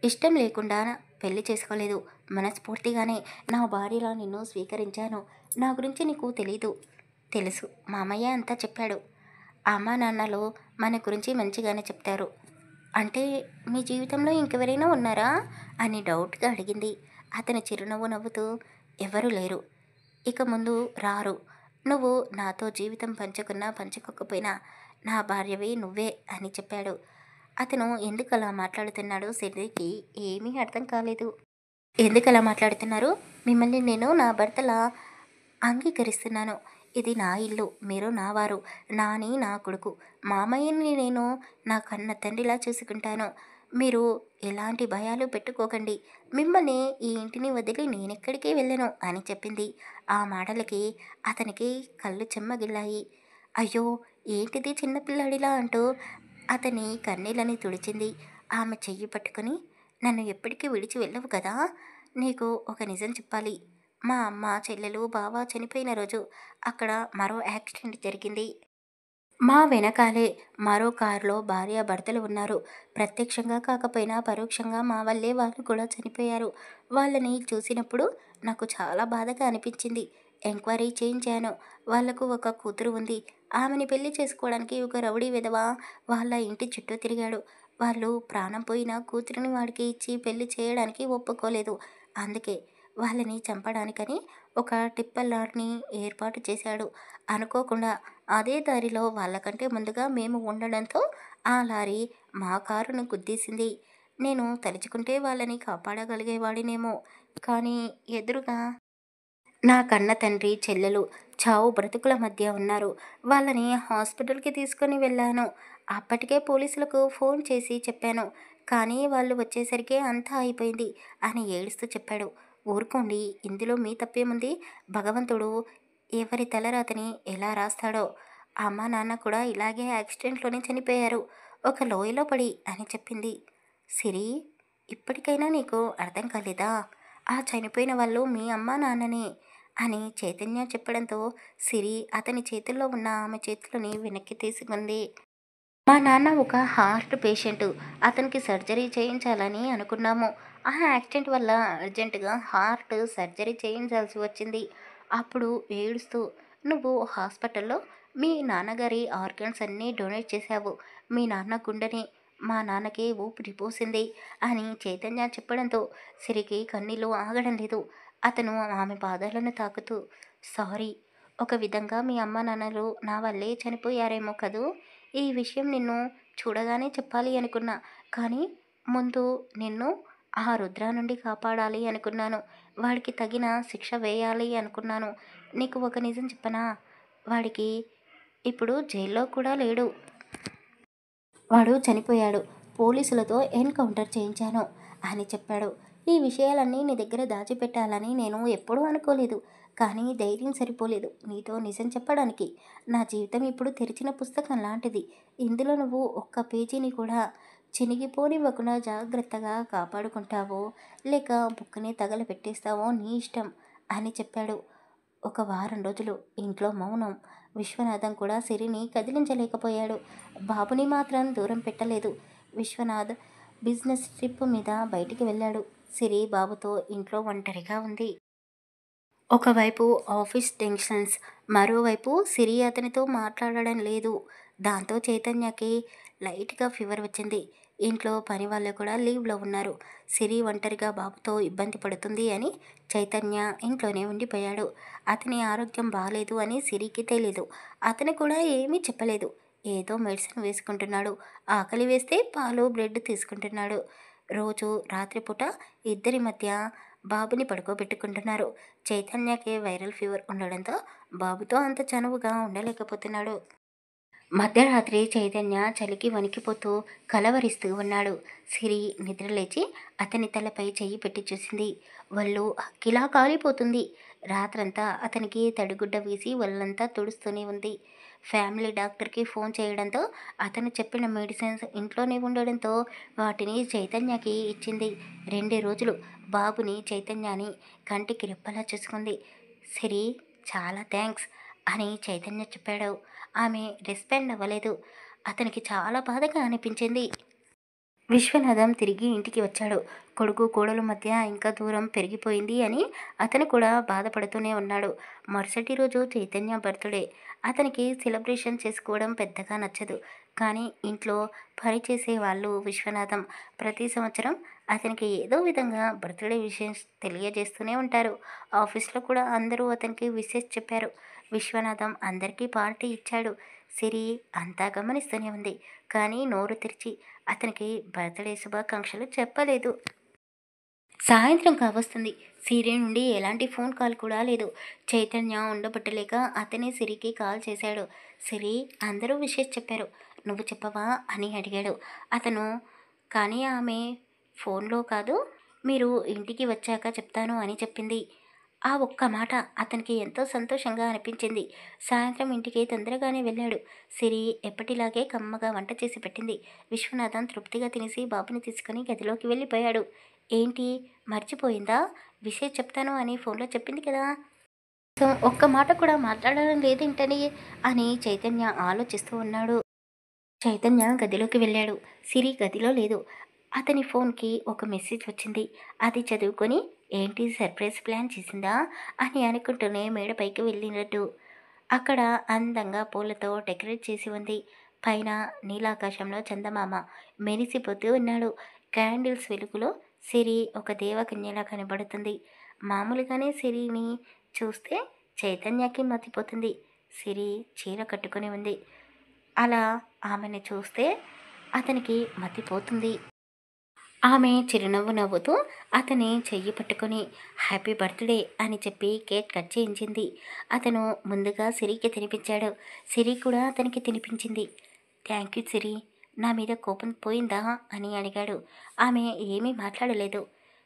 ఇష్టం లేకుండా పెళ్లి చేసుకోలేదు. మనస్ఫూర్తిగానే నా భార్యలా నిన్ను స్వీకరించాను. నా గురించి నీకు తెలీదు. తెలుసు, మామయ్య అంతా చెప్పాడు. అమ్మా నాన్నలు మన గురించి మంచిగానే చెప్తారు. అంటే మీ జీవితంలో ఇంకెవరైనా ఉన్నారా అని డౌట్గా అడిగింది. అతను చిరునవ్వు నవ్వుతూ ఎవరూ లేరు, ఇక ముందు రారు. నువ్వు నాతో జీవితం పంచుకున్నా పంచుకోకపోయినా నా భార్యవి నువ్వే అని చెప్పాడు. అతను ఎందుకు అలా మాట్లాడుతున్నాడో సిరికి ఏమీ అర్థం కాలేదు. ఎందుకు అలా మాట్లాడుతున్నారు? మిమ్మల్ని నేను నా భర్తలా అంగీకరిస్తున్నాను. ఇది నా ఇల్లు, మీరు నా వారు, నాని నా కొడుకు. మామయ్యని నేను నా కన్న తండ్రిలా చూసుకుంటాను. మీరు ఎలాంటి భయాలు పెట్టుకోకండి. మిమ్మల్ని ఈ ఇంటిని వదిలి నేనెక్కడికి వెళ్ళను అని చెప్పింది. ఆ మాటలకి అతనికి కళ్ళు చెమ్మగిల్లాయి. అయ్యో ఏంటిది చిన్నపిల్లాడిలా అంటూ అతని కన్నీళ్ళని తుడిచింది. ఆమె చెయ్యి పట్టుకుని నన్ను ఎప్పటికీ విడిచి వెళ్ళవు కదా. నీకు ఒక నిజం చెప్పాలి. మా అమ్మ చెల్లెలు బావ చనిపోయిన రోజు అక్కడ మరో యాక్సిడెంట్ జరిగింది. మా వెనకాలే మరో కారులో భార్యాభర్తలు ఉన్నారు. ప్రత్యక్షంగా కాకపోయినా పరోక్షంగా మా వల్లే వాళ్ళు కూడా చనిపోయారు. వాళ్ళని చూసినప్పుడు నాకు చాలా బాధగా అనిపించింది. ఎంక్వైరీ చేయించాను. వాళ్లకు ఒక కూతురు ఉంది. ఆమెని పెళ్లి చేసుకోవడానికి ఒక రౌడీ విధవ వాళ్ళ ఇంటి చుట్టూ తిరిగాడు. వాళ్ళు ప్రాణం పోయిన కూతురిని వాడికి ఇచ్చి పెళ్లి చేయడానికి ఒప్పుకోలేదు. అందుకే వాళ్ళని చంపడానికని ఒక టిప్పర్ లారీని ఏర్పాటు చేశాడు. అనుకోకుండా అదే దారిలో వాళ్ళకంటే ముందుగా మేము ఉండడంతో ఆ లారీ మా కారును గుద్దేసింది. నేను తలుచుకుంటే వాళ్ళని కాపాడగలిగేవాడినేమో, కానీ ఎదురుగా నా కన్న తండ్రి చెల్లెలు చావు బ్రతుకుల మధ్య ఉన్నారు. వాళ్ళని హాస్పిటల్కి తీసుకొని వెళ్ళాను. అప్పటికే పోలీసులకు ఫోన్ చేసి చెప్పాను. కానీ వాళ్ళు వచ్చేసరికి అంతా అయిపోయింది అని ఏడుస్తూ చెప్పాడు. ఊరుకోండి, ఇందులో మీ తప్పేముంది? భగవంతుడు ఎవరి తలరాతని ఎలా రాస్తాడో. అమ్మ నాన్న కూడా ఇలాగే యాక్సిడెంట్లోనే చనిపోయారు, ఒక లోయలో పడి అని చెప్పింది. సిరి, ఇప్పటికైనా నీకు అర్థం కాలేదా? ఆ చనిపోయిన వాళ్ళు మీ అమ్మా నాన్ననే అని చైతన్య చెప్పడంతో సిరి అతని చేతుల్లో ఉన్న ఆమె చేతులని వెనక్కి తీసుకుంది. మా నాన్న ఒక హార్ట్ పేషెంట్. అతనికి సర్జరీ చేయించాలని అనుకున్నాము. ఆ యాక్సిడెంట్ వల్ల అర్జెంటుగా హార్ట్ సర్జరీ చేయించాల్సి వచ్చింది. అప్పుడు ఏడుస్తూ నువ్వు హాస్పిటల్లో మీ నాన్నగారి ఆర్గన్స్ అన్నీ డొనేట్ చేశావు. మీ నాన్న గుండెని మా నాన్నకి ఊపిరి పోసింది అని చైతన్య చెప్పడంతో సిరికి కన్నీళ్ళు ఆగడం లేదు. అతను ఆమె పాదాలను తాకుతూ సారీ, ఒక విధంగా మీ అమ్మ నాన్నలు నా వల్లే చనిపోయారేమో కదూ. ఈ విషయం నిన్ను చూడగానే చెప్పాలి అనుకున్నా. కానీ ముందు నిన్ను ఆ రుద్ర నుండి కాపాడాలి అనుకున్నాను. వాడికి తగిన శిక్ష వేయాలి అనుకున్నాను. నీకు ఒక నిజం చెప్పనా? వాడికి ఇప్పుడు జైల్లో కూడా లేడు. వాడు చనిపోయాడు. పోలీసులతో ఎన్కౌంటర్ చేయించాను అని చెప్పాడు. ఈ విషయాలన్నీ నీ దగ్గర దాచిపెట్టాలని నేను ఎప్పుడూ అనుకోలేదు. కానీ ధైర్యం సరిపోలేదు నీతో నిజం చెప్పడానికి. నా జీవితం ఇప్పుడు తెరిచిన పుస్తకం లాంటిది. ఇందులో నువ్వు ఒక్క పేజీని కూడా చినిగిపోనివ్వకుండా జాగ్రత్తగా కాపాడుకుంటావో లేక బుక్ని తగలబెట్టేస్తావో నీ ఇష్టం అని చెప్పాడు. ఒక వారం రోజులు ఇంట్లో మౌనం. విశ్వనాథం కూడా సిరిని కదిలించలేకపోయాడు. బాబుని మాత్రం దూరం పెట్టలేదు. విశ్వనాథ్ బిజినెస్ ట్రిప్ మీద బయటికి వెళ్ళాడు. సిరి బాబుతో ఇంట్లో ఒంటరిగా ఉంది. ఒకవైపు ఆఫీస్ టెన్షన్స్, మరోవైపు సిరి అతనితో మాట్లాడడం లేదు. దాంతో చైతన్యకి లైట్గా ఫీవర్ వచ్చింది. ఇంట్లో పని వాళ్ళు కూడా లీవ్లో ఉన్నారు. సిరి ఒంటరిగా బాబుతో ఇబ్బంది పడుతుంది అని చైతన్య ఇంట్లోనే ఉండిపోయాడు. అతని ఆరోగ్యం బాగాలేదు అని సిరికి తెలీదు. అతను కూడా ఏమీ చెప్పలేదు. ఏదో మెడిసిన్ వేసుకుంటున్నాడు. ఆకలి వేస్తే పాలు బ్రెడ్ తీసుకుంటున్నాడు. రోజు రాత్రిపూట ఇద్దరి మధ్య బాబుని పడుకోబెట్టుకుంటున్నారు. చైతన్యకి వైరల్ ఫీవర్ ఉండడంతో బాబుతో అంత చనువుగా ఉండలేకపోతున్నాడు. మధ్యరాత్రి చైతన్య చలికి వణికిపోతూ కలవరిస్తూ ఉన్నాడు. సిరి నిద్రలేచి అతని తలపై చెయ్యి పెట్టి చూసింది. ఒళ్ళు అగ్గిలా కాలిపోతుంది. రాత్రంతా అతనికి తడిగుడ్డ వేసి ఒళ్ళంతా తుడుస్తూనే ఉంది. ఫ్యామిలీ డాక్టర్కి ఫోన్ చేయడంతో అతను చెప్పిన మెడిసిన్స్ ఇంట్లోనే ఉండడంతో వాటిని చైతన్యకి ఇచ్చింది. 2 రోజులు బాబుని చైతన్యాని కంటికి రెప్పలా చూసుకుంది. సిరి చాలా థ్యాంక్స్ అని చైతన్య చెప్పాడు. ఆమె రెస్పాండ్ అవ్వలేదు. అతనికి చాలా బాధగా అనిపించింది. విశ్వనాథం తిరిగి ఇంటికి వచ్చాడు. కొడుకు కోడలు మధ్య ఇంకా దూరం పెరిగిపోయింది అని అతను కూడా బాధపడుతూనే ఉన్నాడు. మరుసటి రోజు చైతన్య బర్త్డే. అతనికి సెలబ్రేషన్ చేసుకోవడం పెద్దగా నచ్చదు. కానీ ఇంట్లో పనిచేసే వాళ్ళు విశ్వనాథం ప్రతి సంవత్సరం అతనికి ఏదో విధంగా బర్త్డే విషెస్ తెలియజేస్తూనే ఉంటారు. ఆఫీస్లో కూడా అందరూ అతనికి విషెస్ చెప్పారు. విశ్వనాథం అందరికీ పార్టీ ఇచ్చాడు. సిరి అంతా గమనిస్తూనే ఉంది. కానీ నోరు తెరిచి అతనికి బర్త్డే శుభాకాంక్షలు చెప్పలేదు. సాయంత్రం కావస్తుంది. సిరి నుండి ఎలాంటి ఫోన్ కాల్ కూడా లేదు. చైతన్య ఉండబట్టలేక అతనే సిరికి కాల్ చేశాడు. సిరి, అందరూ విషెస్ చెప్పారు, నువ్వు చెప్పవా అని అడిగాడు అతను. కానీ ఆమె ఫోన్లో కాదు, మీరు ఇంటికి వచ్చాక చెప్తాను అని చెప్పింది. ఆ ఒక్క మాట అతనికి ఎంతో సంతోషంగా అనిపించింది. సాయంత్రం ఇంటికి తొందరగానే వెళ్ళాడు. సిరి ఎప్పటిలాగే కమ్మగా వంట చేసి పెట్టింది. విశ్వనాథన్ తృప్తిగా తినేసి బాబుని తీసుకుని గదిలోకి వెళ్ళిపోయాడు. ఏంటి, మర్చిపోయిందా? విషయం చెప్తాను అని ఫోన్లో చెప్పింది కదా, సో ఒక్క మాట కూడా మాట్లాడడం లేదేంటని అని చైతన్య ఆలోచిస్తూ ఉన్నాడు. చైతన్య గదిలోకి వెళ్ళాడు. సిరి గదిలో లేదు. అతని ఫోన్కి ఒక మెసేజ్ వచ్చింది. అది చదువుకొని ఏంటి సర్ప్రైజ్ ప్లాన్ చేసిందా అని అనుకుంటూనే మేడపైకి వెళ్ళినట్టు. అక్కడ అందంగా పూలతో డెకరేట్ చేసి ఉంది. పైన నీలాకాశంలో చందమామ మెరిసిపోతూ ఉన్నాడు. క్యాండిల్స్ వెలుగులో సిరి ఒక దేవకన్యలా కనబడుతుంది. మామూలుగానే సిరిని చూస్తే చైతన్యకి మతిపోతుంది. సిరి చీర కట్టుకొని ఉంది. అలా ఆమెను చూస్తే అతనికి మతిపోతుంది. ఆమె చిరునవ్వు నవ్వుతూ అతని చెయ్యి పట్టుకొని హ్యాపీ బర్త్డే అని చెప్పి కేక్ కట్ చేయించింది. అతను ముందుగా సిరికి తినిపించాడు. సిరి కూడా అతనికి తినిపించింది. థ్యాంక్ యూ సిరి, నా మీద కోపం పోయిందా అని అడిగాడు. ఆమె ఏమీ మాట్లాడలేదు.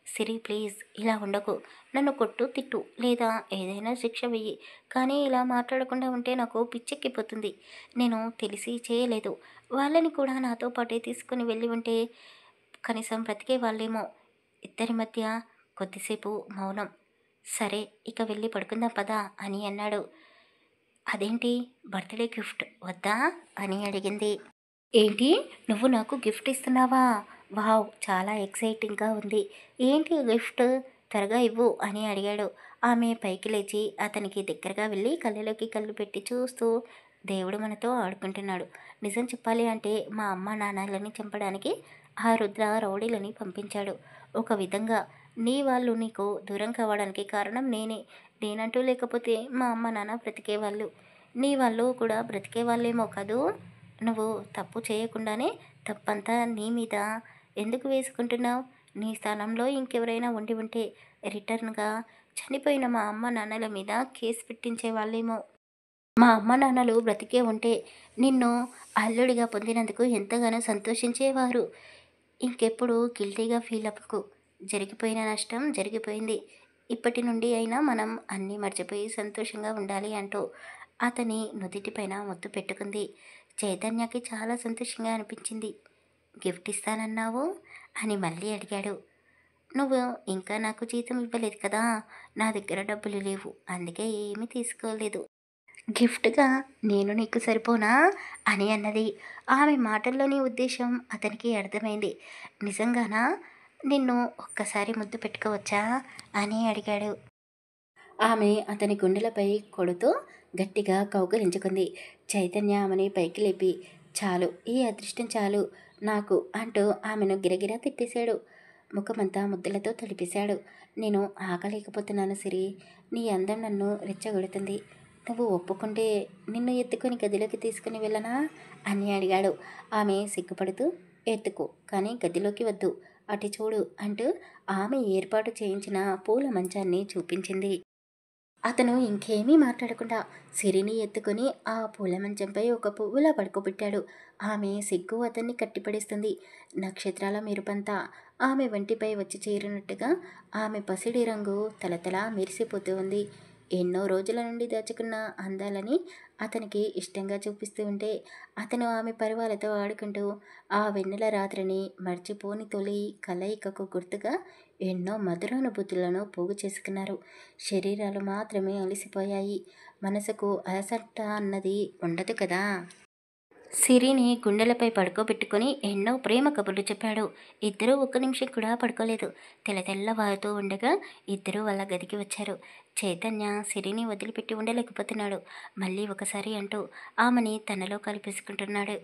సిరి ప్లీజ్ ఇలా ఉండకు, నన్ను కొట్టు తిట్టు లేదా ఏదైనా శిక్ష వెయ్యి, కానీ ఇలా మాట్లాడకుండా ఉంటే నాకు పిచ్చెక్కిపోతుంది. నేను తెలిసి చేయలేదు. వాళ్ళని కూడా నాతో పాటే తీసుకుని వెళ్ళి ఉంటే కనీసం బ్రతికే వాళ్ళేమో. ఇద్దరి మధ్య కొద్దిసేపు మౌనం. సరే ఇక వెళ్ళి పడుకుందాం పదా అని అన్నాడు. అదేంటి, బర్త్డే గిఫ్ట్ వద్దా అని అడిగింది. ఏంటి, నువ్వు నాకు గిఫ్ట్ ఇస్తున్నావా? వావ్, చాలా ఎక్సైటింగ్గా ఉంది. ఏంటి గిఫ్ట్, త్వరగా ఇవ్వు అని అడిగాడు. ఆమె పైకి లేచి అతనికి దగ్గరగా వెళ్ళి కళ్ళలోకి కళ్ళు పెట్టి చూస్తూ, దేవుడు మనతో ఆడుకుంటున్నాడు. నిజం చెప్పాలి అంటే మా అమ్మ నాన్నలని చంపడానికి ఆ రుద్ర రౌడీలని పంపించాడు. ఒక విధంగా నీ వాళ్ళు నీకు దూరం కావడానికి కారణం నేనే. నేనంటూ లేకపోతే మా అమ్మ నాన్న బ్రతికేవాళ్ళు. నీ వాళ్ళు కూడా బ్రతికేవాళ్ళేమో కదూ. నువ్వు తప్పు చేయకుండానే తప్పంతా నీ మీద ఎందుకు వేసుకుంటున్నావు? నీ స్థానంలో ఇంకెవరైనా ఉండి ఉంటే రిటర్న్గా చనిపోయిన మా అమ్మ నాన్నల మీద కేసు పెట్టించే వాళ్ళేమో. మా అమ్మ నాన్నలు బ్రతికే ఉంటే నిన్ను అల్లుడిగా పొందినందుకు ఎంతగానో సంతోషించేవారు. ఇంకెప్పుడు గిల్టీగా ఫీల్ అవ్వకు. జరిగిపోయిన నష్టం జరిగిపోయింది. ఇప్పటి నుండి అయినా మనం అన్నీ మర్చిపోయి సంతోషంగా ఉండాలి అంటూ అతని నుదిటిపైన ముద్దు పెట్టుకుంది. చైతన్యకి చాలా సంతోషంగా అనిపించింది. గిఫ్ట్ ఇస్తానన్నావు అని మళ్ళీ అడిగాడు. నువ్వు ఇంకా నాకు జీతం ఇవ్వలేదు కదా! నా దగ్గర డబ్బులు లేవు. అందుకే ఏమీ తీసుకోలేదు. గిఫ్ట్‌గా నేను నీకు సరిపోనా? అని అన్నది. ఆమె మాటల్లోని ఉద్దేశ్యం అతనికి అర్థమైంది. నిజంగానా? నిన్ను ఒక్కసారి ముద్దు పెట్టుకోవచ్చా? అని అడిగాడు. ఆమె అతని గుండెలపై కొడుతూ గట్టిగా కౌగిలించుకుంది. చైతన్య ఆమెని పైకి లేపి, చాలు, ఈ అదృష్టం చాలు నాకు అంటూ ఆమెను గిరగిరా తిప్పేశాడు. ముఖమంతా ముద్దులతో తడిపేశాడు. నేను ఆగలేకపోతున్నాను సిరి. నీ అందం నన్ను రెచ్చగొడుతుంది. నువ్వు ఒప్పుకుంటే నిన్ను ఎత్తుకొని గదిలోకి తీసుకుని వెళ్ళనా? అని అడిగాడు. ఆమె సిగ్గుపడుతూ, ఎత్తుకో, కానీ గదిలోకి వద్దు, అటు చూడు అంటూ ఆమె ఏర్పాటు చేయించిన పూల మంచాన్ని చూపించింది. అతను ఇంకేమీ మాట్లాడకుండా సిరిని ఎత్తుకుని ఆ పూల మంచంపై ఒక పువ్వులా పడుకోబెట్టాడు. ఆమె సిగ్గు అతన్ని కట్టిపడేస్తుంది. నక్షత్రాల మెరుపంతా ఆమె వంటిపై వచ్చి చేరినట్టుగా ఆమె పసిడి రంగు తలతలా మెరిసిపోతూ ఉంది. ఎన్నో రోజుల నుండి దాచుకున్న అందాలని అతనికి ఇష్టంగా చూపిస్తూ ఉంటే అతను ఆమె పరువాలతో ఆడుకుంటూ ఆ వెన్నెల రాత్రిని మర్చిపోని తొలి కలయికకు గుర్తుగా ఎన్నో మధురానుభూతులను పోగు చేసుకున్నారు. శరీరాలు మాత్రమే అలసిపోయాయి. మనసుకు అలసట అన్నది ఉండదు కదా! సిరిని గుండెలపై పడుకోబెట్టుకుని ఎన్నో ప్రేమ కబుర్లు చెప్పాడు. ఇద్దరూ ఒక్క నిమిషం కూడా పడుకోలేదు. తెల్లవారుతూ ఉండగా ఇద్దరూ వాళ్ళ గదికి వచ్చారు. చైతన్య సిరిని వదిలిపెట్టి ఉండలేకపోతున్నాడు. మళ్ళీ ఒకసారి అంటూ ఆమెని తనలో కలిపేసుకుంటున్నాడు.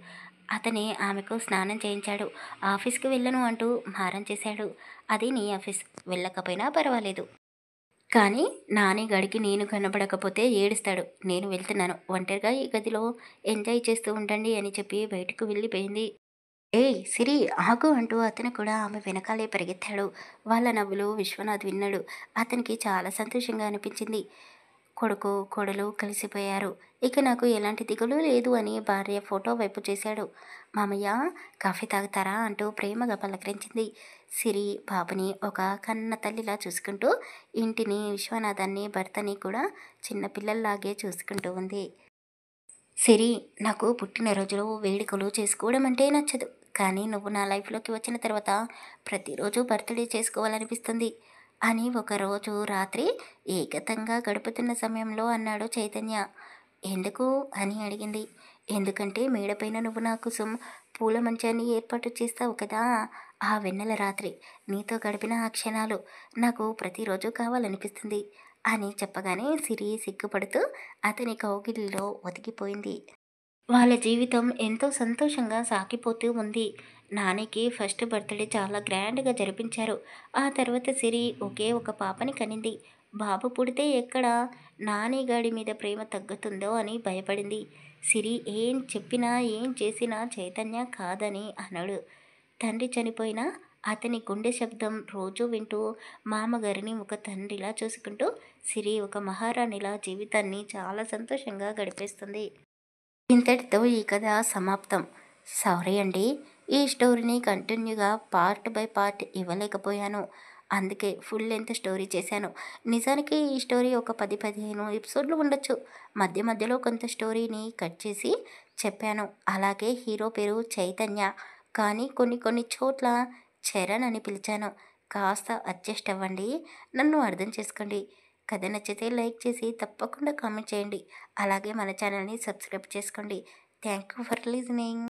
అతనే ఆమెకు స్నానం చేయించాడు. ఆఫీస్కి వెళ్ళను అంటూ మారం చేశాడు. అది నీ ఆఫీస్, వెళ్ళకపోయినా పర్వాలేదు. కానీ నానిగాడికి నేను కనబడకపోతే ఏడుస్తాడు. నేను వెళ్తున్నాను. ఒంటరిగా ఈ గదిలో ఎంజాయ్ చేస్తూ ఉండండి అని చెప్పి బయటకు వెళ్ళిపోయింది. ఏయ్ సిరి, ఆగు అంటూ అతను కూడా ఆమె వెనకాలే పరిగెత్తాడు. వాళ్ళ నవ్వులు విశ్వనాథ్ విన్నాడు. అతనికి చాలా సంతోషంగా అనిపించింది. కొడుకు కోడలు కలిసిపోయారు. ఇక నాకు ఎలాంటి దిగులు లేదు అని భార్య ఫోటో వైపు చేశాడు. మామయ్య, కాఫీ తాగుతారా అంటూ ప్రేమగా పలకరించింది. సిరి బాబుని ఒక కన్న తల్లిలా చూసుకుంటూ ఇంటిని, విశ్వనాథాన్ని, భర్తని కూడా చిన్నపిల్లల్లాగే చూసుకుంటూ ఉంది. సిరి, నాకు పుట్టినరోజులు వేడుకలు చేసుకోవడం అంటే నచ్చదు. కానీ నువ్వు నా లైఫ్లోకి వచ్చిన తర్వాత ప్రతిరోజు బర్త్డే చేసుకోవాలనిపిస్తుంది అని ఒకరోజు రాత్రి ఏకతంగా గడుపుతున్న సమయంలో అన్నాడు చైతన్య. ఎందుకు అని అడిగింది. ఎందుకంటే మేడపైన నువ్వు నా కోసం పూల మంచాన్ని ఏర్పాటు చేస్తావు కదా, ఆ వెన్నెల రాత్రి నీతో గడిపిన ఆ క్షణాలు నాకు ప్రతిరోజు కావాలనిపిస్తుంది అని చెప్పగానే సిరి సిగ్గుపడుతూ అతని కౌగిలిలో ఒదిగిపోయింది. వాళ్ళ జీవితం ఎంతో సంతోషంగా సాగిపోతూ ఉంది. నానికి ఫస్ట్ బర్త్డే చాలా గ్రాండ్గా జరిపించారు. ఆ తర్వాత సిరి ఒకే ఒక పాపని కనింది. బాబు పుడితే ఎక్కడ నానిగాడి మీద ప్రేమ తగ్గుతుందో అని భయపడింది. సిరి ఏం చెప్పినా ఏం చేసినా చైతన్య కాదని అనడు. తండ్రి చనిపోయినా అతని గుండె శబ్దం రోజూ వింటూ మామగారిని ఒక తండ్రిలా చూసుకుంటూ సిరి ఒక మహారాణిలా జీవితాన్ని చాలా సంతోషంగా గడిపేస్తుంది. ఇంతటితో ఈ కథ సమాప్తం. సారీ అండి, ఈ స్టోరీని కంటిన్యూగా పార్ట్ బై పార్ట్ ఇవ్వలేకపోయాను. అందుకే ఫుల్ లెంత్ స్టోరీ చేశాను. నిజానికి ఈ స్టోరీ ఒక 10-15 ఎపిసోడ్లు ఉండొచ్చు. మధ్య మధ్యలో కొంత స్టోరీని కట్ చేసి చెప్పాను. అలాగే హీరో పేరు చైతన్య, కానీ కొన్ని కొన్ని చోట్ల చరణ్ అని పిలిచాను. కాస్త అడ్జస్ట్ అవ్వండి, నన్ను అర్థం చేసుకోండి. కథ నచ్చితే లైక్ చేసి తప్పకుండా కామెంట్ చేయండి. అలాగే మన ఛానల్ని సబ్స్క్రైబ్ చేసుకోండి. Thank you for listening.